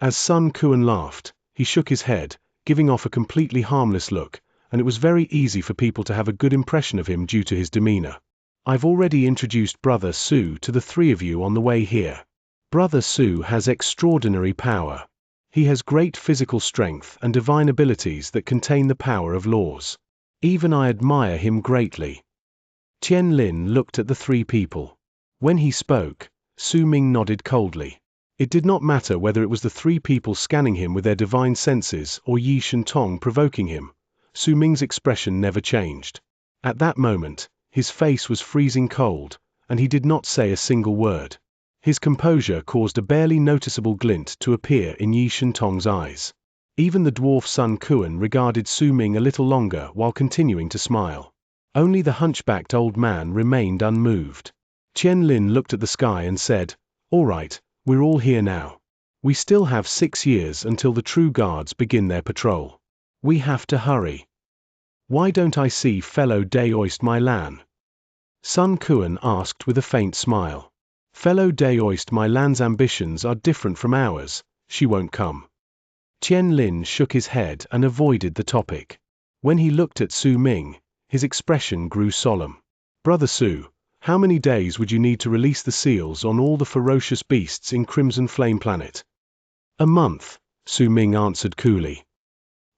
A: As Sun Kuan laughed, he shook his head, giving off a completely harmless look, and it was very easy for people to have a good impression of him due to his demeanor. I've already introduced Brother Su to the three of you on the way here. Brother Su has extraordinary power. He has great physical strength and divine abilities that contain the power of laws. Even I admire him greatly. Qian Lin looked at the three people. When he spoke, Su Ming nodded coldly. It did not matter whether it was the three people scanning him with their divine senses or Yi Shentong provoking him. Su Ming's expression never changed. At that moment, his face was freezing cold, and he did not say a single word. His composure caused a barely noticeable glint to appear in Yi Shentong's eyes. Even the dwarf Sun Kuan regarded Su Ming a little longer while continuing to smile. Only the hunchbacked old man remained unmoved. Qian Lin looked at the sky and said, "All right, we're all here now. We still have 6 years until the true guards begin their patrol. We have to hurry. Why don't I see fellow Daoist My Lan?" Sun Kuan asked with a faint smile. Fellow Daoist My Lan's ambitions are different from ours, she won't come. Qian Lin shook his head and avoided the topic. When he looked at Su Ming, his expression grew solemn. Brother Su, how many days would you need to release the seals on all the ferocious beasts in Crimson Flame Planet? A month, Su Ming answered coolly.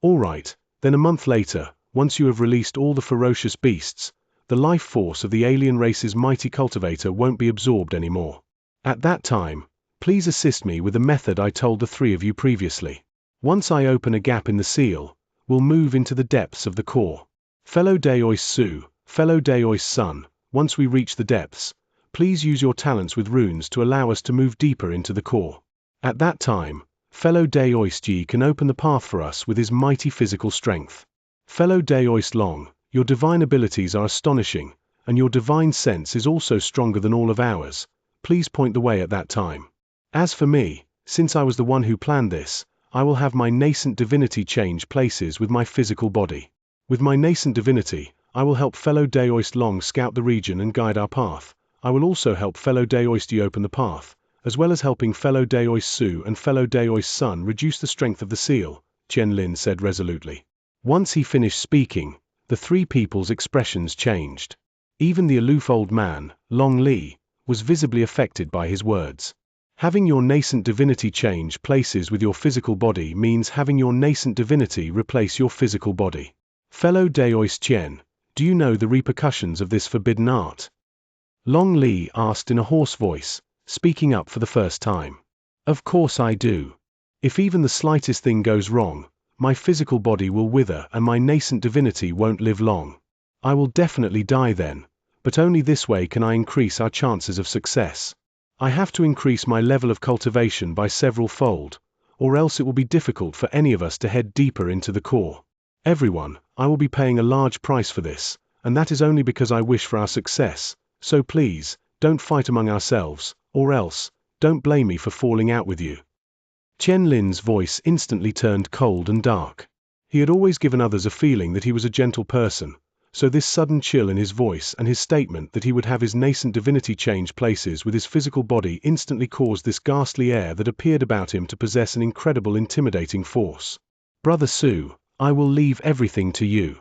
A: All right, then a month later, once you have released all the ferocious beasts, the life force of the alien race's mighty cultivator won't be absorbed anymore. At that time, please assist me with the method I told the three of you previously. Once I open a gap in the seal, we'll move into the depths of the core. Fellow Daoist Su, fellow Daoist Sun, once we reach the depths, please use your talents with runes to allow us to move deeper into the core. At that time, fellow Daoist Yi can open the path for us with his mighty physical strength. Fellow Daoist Long, your divine abilities are astonishing, and your divine sense is also stronger than all of ours. Please point the way at that time. As for me, since I was the one who planned this, I will have my nascent divinity change places with my physical body. With my nascent divinity, I will help fellow Daoist Long scout the region and guide our path. I will also help fellow Daoist Yi open the path, as well as helping fellow Daoist Su and fellow Daoist Sun reduce the strength of the seal, Qian Lin said resolutely. Once he finished speaking, the three people's expressions changed. Even the aloof old man, Long Li, was visibly affected by his words. Having your nascent divinity change places with your physical body means having your nascent divinity replace your physical body. Fellow Daoist Qian, do you know the repercussions of this forbidden art? Long Li asked in a hoarse voice, speaking up for the first time. Of course I do. If even the slightest thing goes wrong, my physical body will wither and my nascent divinity won't live long. I will definitely die then, but only this way can I increase our chances of success. I have to increase my level of cultivation by several fold, or else it will be difficult for any of us to head deeper into the core. Everyone, I will be paying a large price for this, and that is only because I wish for our success, so please, don't fight among ourselves, or else, don't blame me for falling out with you. Qian Lin's voice instantly turned cold and dark. He had always given others a feeling that he was a gentle person, so this sudden chill in his voice and his statement that he would have his nascent divinity change places with his physical body instantly caused this ghastly air that appeared about him to possess an incredible intimidating force. Brother Su, I will leave everything to you.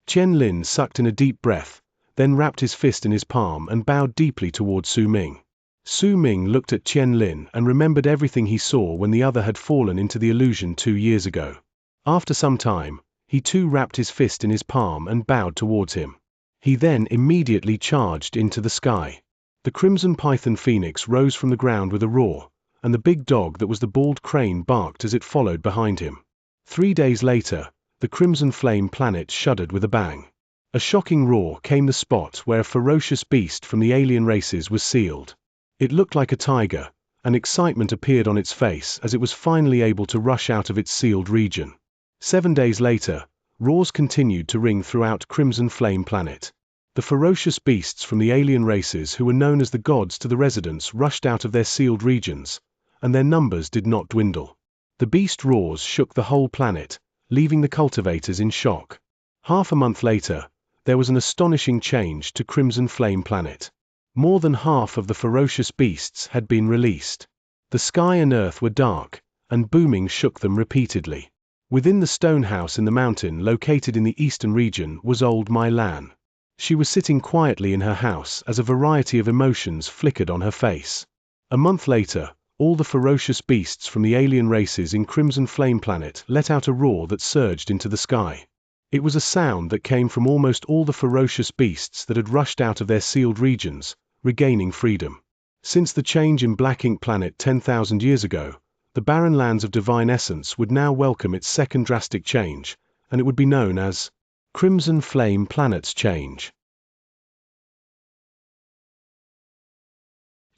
A: Qian Lin sucked in a deep breath, then wrapped his fist in his palm and bowed deeply toward Su Ming. Su Ming looked at Qian Lin and remembered everything he saw when the other had fallen into the illusion 2 years ago. After some time, he too wrapped his fist in his palm and bowed towards him. He then immediately charged into the sky. The crimson python phoenix rose from the ground with a roar, and the big dog that was the bald crane barked as it followed behind him. 3 days later, the crimson flame planet shuddered with a bang. A shocking roar came the spot where a ferocious beast from the alien races was sealed. It looked like a tiger, and excitement appeared on its face as it was finally able to rush out of its sealed region. 7 days later, roars continued to ring throughout Crimson Flame Planet. The ferocious beasts from the alien races who were known as the gods to the residents rushed out of their sealed regions, and their numbers did not dwindle. The beast roars shook the whole planet, leaving the cultivators in shock. Half a month later, there was an astonishing change to Crimson Flame Planet. More than half of the ferocious beasts had been released. The sky and earth were dark, and booming shook them repeatedly. Within the stone house in the mountain located in the eastern region was old Mai Lan. She was sitting quietly in her house as a variety of emotions flickered on her face. A month later, all the ferocious beasts from the alien races in Crimson Flame Planet let out a roar that surged into the sky. It was a sound that came from almost all the ferocious beasts that had rushed out of their sealed regions, regaining freedom. Since the change in Black Ink Planet 10,000 years ago, the barren lands of divine essence would now welcome its second drastic change, and it would be known as Crimson Flame Planet's Change.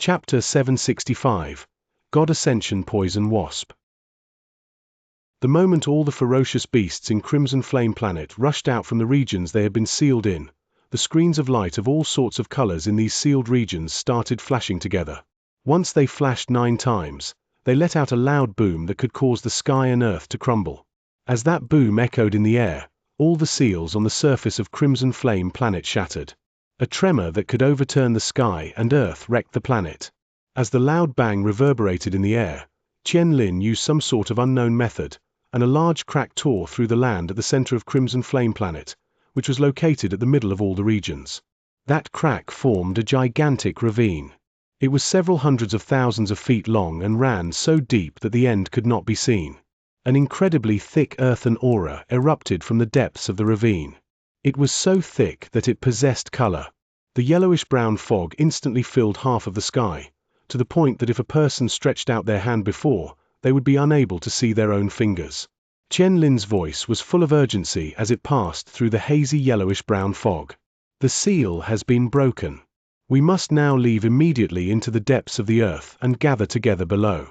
A: Chapter 765, God Ascension Poison Wasp. The moment all the ferocious beasts in Crimson Flame Planet rushed out from the regions they had been sealed in, the screens of light of all sorts of colors in these sealed regions started flashing together. Once they flashed 9 times, they let out a loud boom that could cause the sky and earth to crumble. As that boom echoed in the air, all the seals on the surface of Crimson Flame Planet shattered. A tremor that could overturn the sky and earth wrecked the planet. As the loud bang reverberated in the air, Qian Lin used some sort of unknown method, and a large crack tore through the land at the center of Crimson Flame Planet, which was located at the middle of all the regions. That crack formed a gigantic ravine. It was several hundreds of thousands of feet long and ran so deep that the end could not be seen. An incredibly thick earthen aura erupted from the depths of the ravine. It was so thick that it possessed color. The yellowish-brown fog instantly filled half of the sky, to the point that if a person stretched out their hand before, they would be unable to see their own fingers. Qian Lin's voice was full of urgency as it passed through the hazy yellowish-brown fog. The seal has been broken. We must now leave immediately into the depths of the earth and gather together below.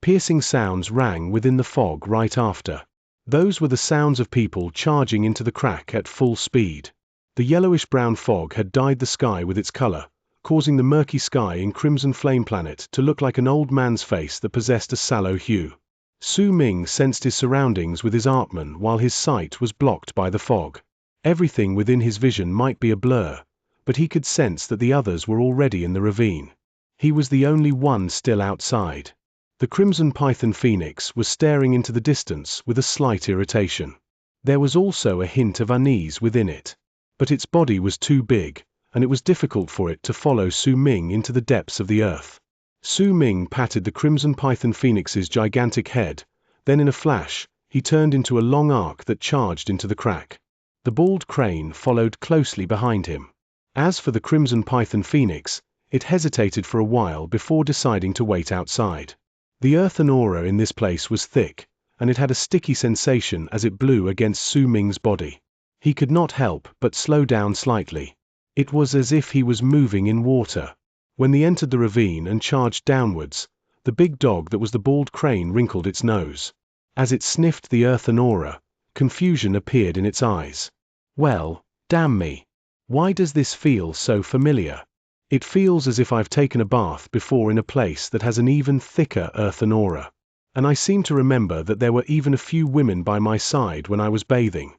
A: Piercing sounds rang within the fog right after. Those were the sounds of people charging into the crack at full speed. The yellowish-brown fog had dyed the sky with its color, causing the murky sky in Crimson Flame Planet to look like an old man's face that possessed a sallow hue. Su Ming sensed his surroundings with his Atman while his sight was blocked by the fog. Everything within his vision might be a blur, but he could sense that the others were already in the ravine. He was the only one still outside. The Crimson Python Phoenix was staring into the distance with a slight irritation. There was also a hint of unease within it. But its body was too big, and it was difficult for it to follow Su Ming into the depths of the earth. Su Ming patted the Crimson Python Phoenix's gigantic head, then in a flash, he turned into a long arc that charged into the crack. The bald crane followed closely behind him. As for the crimson python phoenix, it hesitated for a while before deciding to wait outside. The earthen aura in this place was thick, and it had a sticky sensation as it blew against Su Ming's body. He could not help but slow down slightly. It was as if he was moving in water. When they entered the ravine and charged downwards, the big dog that was the bald crane wrinkled its nose. As it sniffed the earthen aura, confusion appeared in its eyes. Well, damn me. Why does this feel so familiar? It feels as if I've taken a bath before in a place that has an even thicker earthen aura. And I seem to remember that there were even a few women by my side when I was bathing.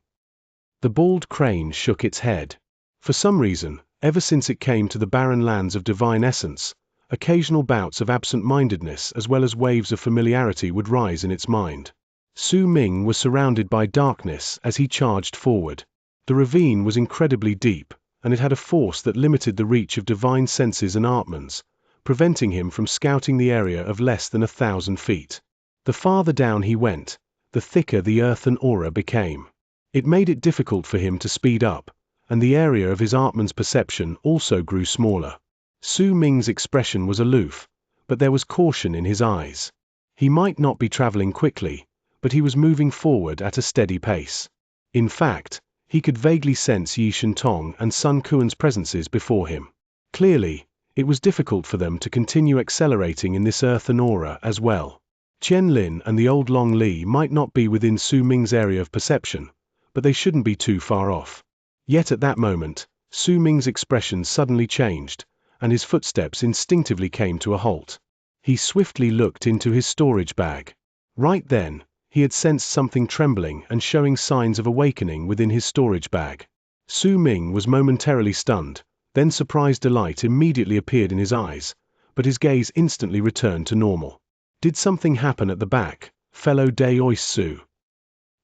A: The bald crane shook its head. For some reason, ever since it came to the barren lands of divine essence, occasional bouts of absent-mindedness as well as waves of familiarity would rise in its mind. Su Ming was surrounded by darkness as he charged forward. The ravine was incredibly deep, and it had a force that limited the reach of divine senses and Atmans, preventing him from scouting the area of less than 1,000 feet. The farther down he went, the thicker the earthen aura became. It made it difficult for him to speed up, and the area of his Atman's perception also grew smaller. Su Ming's expression was aloof, but there was caution in his eyes. He might not be traveling quickly, but he was moving forward at a steady pace. In fact, he could vaguely sense Yi Shentong and Sun Kuan's presences before him. Clearly, it was difficult for them to continue accelerating in this earthen aura as well. Qian Lin and the old Long Li might not be within Su Ming's area of perception, but they shouldn't be too far off. Yet at that moment, Su Ming's expression suddenly changed, and his footsteps instinctively came to a halt. He swiftly looked into his storage bag. Right then, he had sensed something trembling and showing signs of awakening within his storage bag. Su Ming was momentarily stunned, then surprised delight immediately appeared in his eyes, but his gaze instantly returned to normal. Did something happen at the back, fellow Daoist Su?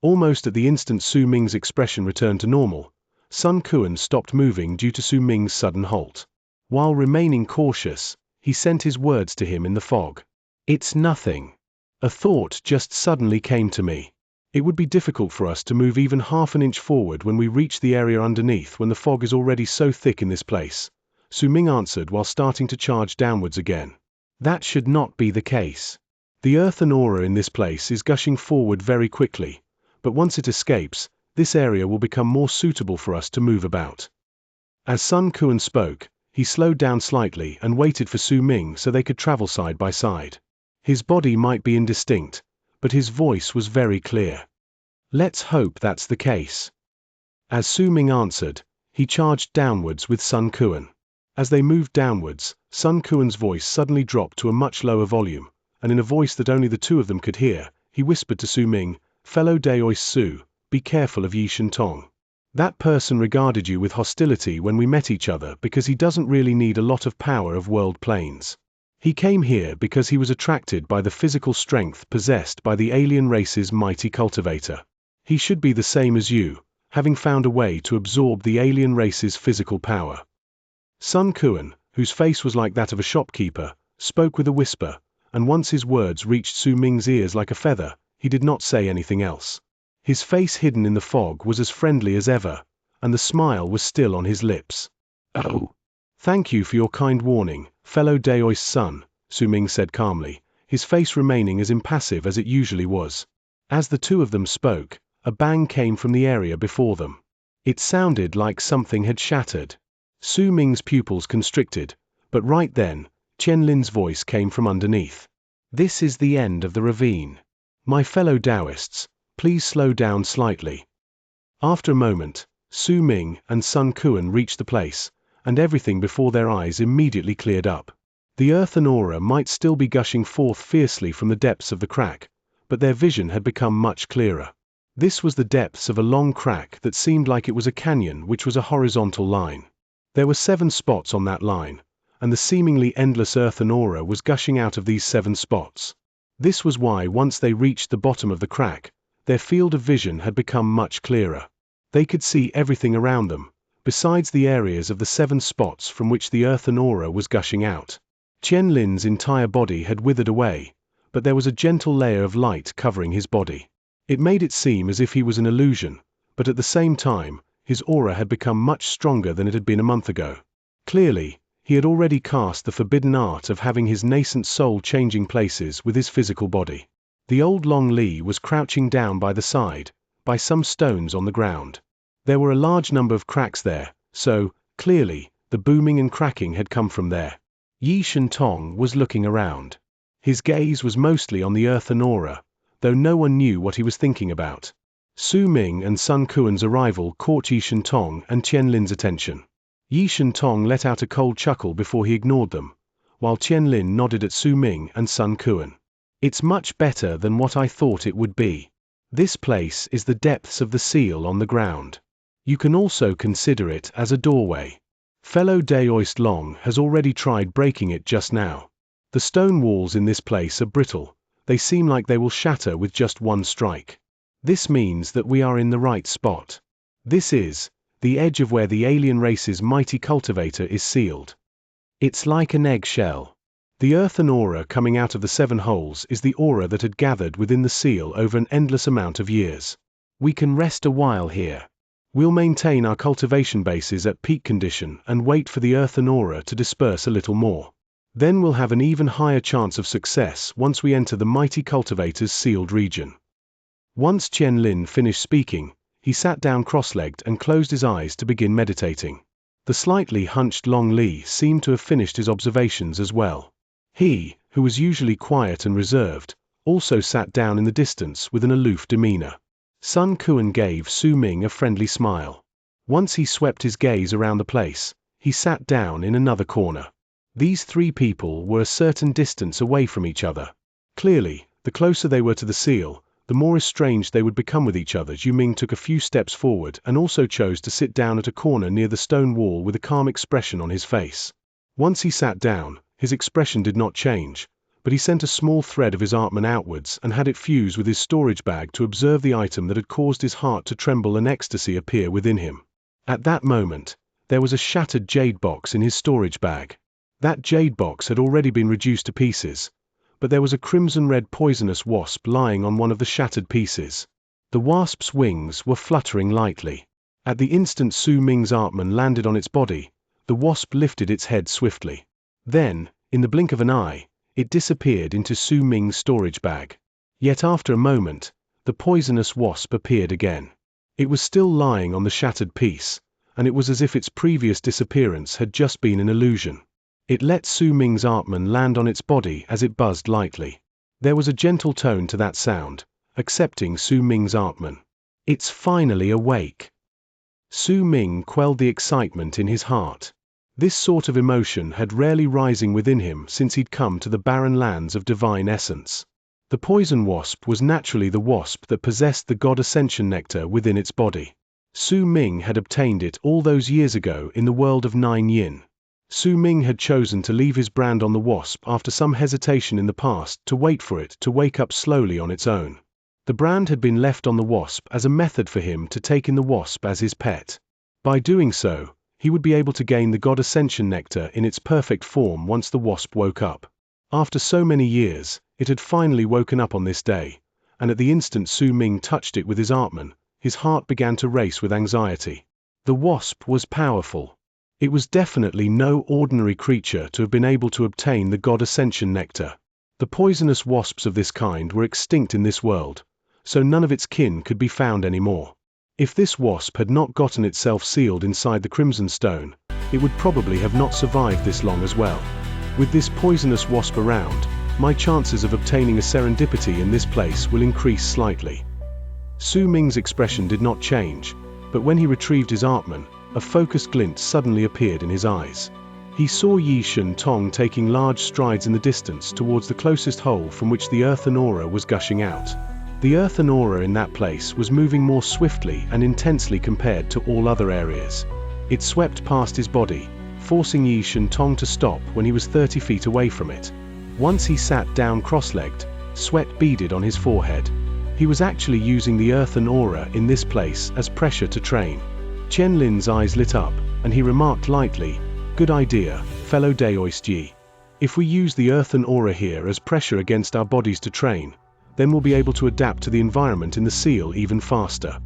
A: Almost at the instant Su Ming's expression returned to normal, Sun Kuan stopped moving due to Su Ming's sudden halt. While remaining cautious, he sent his words to him in the fog. "It's nothing." A thought just suddenly came to me. It would be difficult for us to move even half an inch forward when we reach the area underneath when the fog is already so thick in this place, Su Ming answered while starting to charge downwards again. That should not be the case. The earthen aura in this place is gushing forward very quickly, but once it escapes, this area will become more suitable for us to move about. As Sun Kuan spoke, he slowed down slightly and waited for Su Ming so they could travel side by side. His body might be indistinct, but his voice was very clear. "Let's hope that's the case." As Su Ming answered, he charged downwards with Sun Kuan. As they moved downwards, Sun Kuan's voice suddenly dropped to a much lower volume, and in a voice that only the two of them could hear, he whispered to Su Ming, "Fellow Daoist Su, be careful of Yi Shentong. That person regarded you with hostility when we met each other because he doesn't really need a lot of power of world planes. He came here because he was attracted by the physical strength possessed by the alien race's mighty cultivator. He should be the same as you, having found a way to absorb the alien race's physical power." Sun Kuan, whose face was like that of a shopkeeper, spoke with a whisper, and once his words reached Su Ming's ears like a feather, he did not say anything else. His face hidden in the fog was as friendly as ever, and the smile was still on his lips. "Oh, thank you for your kind warning, fellow Daoist son," Su Ming said calmly, his face remaining as impassive as it usually was. As the two of them spoke, a bang came from the area before them. It sounded like something had shattered. Su Ming's pupils constricted, but right then, Qian Lin's voice came from underneath. "This is the end of the ravine. My fellow Taoists, please slow down slightly." After a moment, Su Ming and Sun Kuan reached the place, and everything before their eyes immediately cleared up. The earthen aura might still be gushing forth fiercely from the depths of the crack, but their vision had become much clearer. This was the depths of a long crack that seemed like it was a canyon which was a horizontal line. There were 7 spots on that line, and the seemingly endless earthen aura was gushing out of these 7 spots. This was why once they reached the bottom of the crack, their field of vision had become much clearer. They could see everything around them, besides the areas of the 7 spots from which the earthen aura was gushing out. Qian Lin's entire body had withered away, but there was a gentle layer of light covering his body. It made it seem as if he was an illusion, but at the same time, his aura had become much stronger than it had been a month ago. Clearly, he had already cast the forbidden art of having his nascent soul changing places with his physical body. The old Long Li was crouching down by the side, by some stones on the ground. There were a large number of cracks there, so, clearly, the booming and cracking had come from there. Yi Shentong was looking around. His gaze was mostly on the earthen aura, though no one knew what he was thinking about. Su Ming and Sun Kuan's arrival caught Yi Shentong and Qian Lin's attention. Yi Shentong let out a cold chuckle before he ignored them, while Qian Lin nodded at Su Ming and Sun Kuan. "It's much better than what I thought it would be. This place is the depths of the seal on the ground. You can also consider it as a doorway. Fellow Daoist Long has already tried breaking it just now. The stone walls in this place are brittle, they seem like they will shatter with just one strike. This means that we are in the right spot. This is the edge of where the alien race's mighty cultivator is sealed. It's like an egg shell. The earthen aura coming out of the 7 holes is the aura that had gathered within the seal over an endless amount of years. We can rest a while here. We'll maintain our cultivation bases at peak condition and wait for the earthen aura to disperse a little more. Then we'll have an even higher chance of success once we enter the mighty cultivator's sealed region." Once Qian Lin finished speaking, he sat down cross-legged and closed his eyes to begin meditating. The slightly hunched Long Li seemed to have finished his observations as well. He, who was usually quiet and reserved, also sat down in the distance with an aloof demeanor. Sun Kuan gave Su Ming a friendly smile. Once he swept his gaze around the place, he sat down in another corner. These 3 people were a certain distance away from each other. Clearly, the closer they were to the seal, the more estranged they would become with each other. Zhu Ming took a few steps forward and also chose to sit down at a corner near the stone wall with a calm expression on his face. Once he sat down, his expression did not change, but he sent a small thread of his Artman outwards and had it fuse with his storage bag to observe the item that had caused his heart to tremble and ecstasy appear within him. At that moment, there was a shattered jade box in his storage bag. That jade box had already been reduced to pieces, but there was a crimson-red poisonous wasp lying on one of the shattered pieces. The wasp's wings were fluttering lightly. At the instant Su Ming's Artman landed on its body, the wasp lifted its head swiftly. Then, in the blink of an eye, it disappeared into Su Ming's storage bag. Yet after a moment, the poisonous wasp appeared again. It was still lying on the shattered piece, and it was as if its previous disappearance had just been an illusion. It let Su Ming's Artman land on its body as it buzzed lightly. There was a gentle tone to that sound, accepting Su Ming's Artman. "It's finally awake." Su Ming quelled the excitement in his heart. This sort of emotion had rarely rising within him since he'd come to the barren lands of divine essence. The poison wasp was naturally the wasp that possessed the God Ascension nectar within its body. Su Ming had obtained it all those years ago in the world of 9 yin. Su Ming had chosen to leave his brand on the wasp after some hesitation in the past to wait for it to wake up slowly on its own. The brand had been left on the wasp as a method for him to take in the wasp as his pet. By doing so, he would be able to gain the God Ascension nectar in its perfect form once the wasp woke up. After so many years, it had finally woken up on this day, and at the instant Su Ming touched it with his Artman, his heart began to race with anxiety. The wasp was powerful. It was definitely no ordinary creature to have been able to obtain the God Ascension nectar. The poisonous wasps of this kind were extinct in this world, so none of its kin could be found anymore. If this wasp had not gotten itself sealed inside the Crimson Stone, it would probably have not survived this long as well. With this poisonous wasp around, my chances of obtaining a serendipity in this place will increase slightly. Su Ming's expression did not change, but when he retrieved his Artman, a focused glint suddenly appeared in his eyes. He saw Yi Shentong taking large strides in the distance towards the closest hole from which the earthen aura was gushing out. The earthen aura in that place was moving more swiftly and intensely compared to all other areas. It swept past his body, forcing Yi Shentong to stop when he was 30 feet away from it. Once he sat down cross-legged, sweat beaded on his forehead. He was actually using the earthen aura in this place as pressure to train. Qian Lin's eyes lit up, and he remarked lightly, "Good idea, fellow Daoist Yi. If we use the earthen aura here as pressure against our bodies to train, then we'll be able to adapt to the environment in the seal even faster."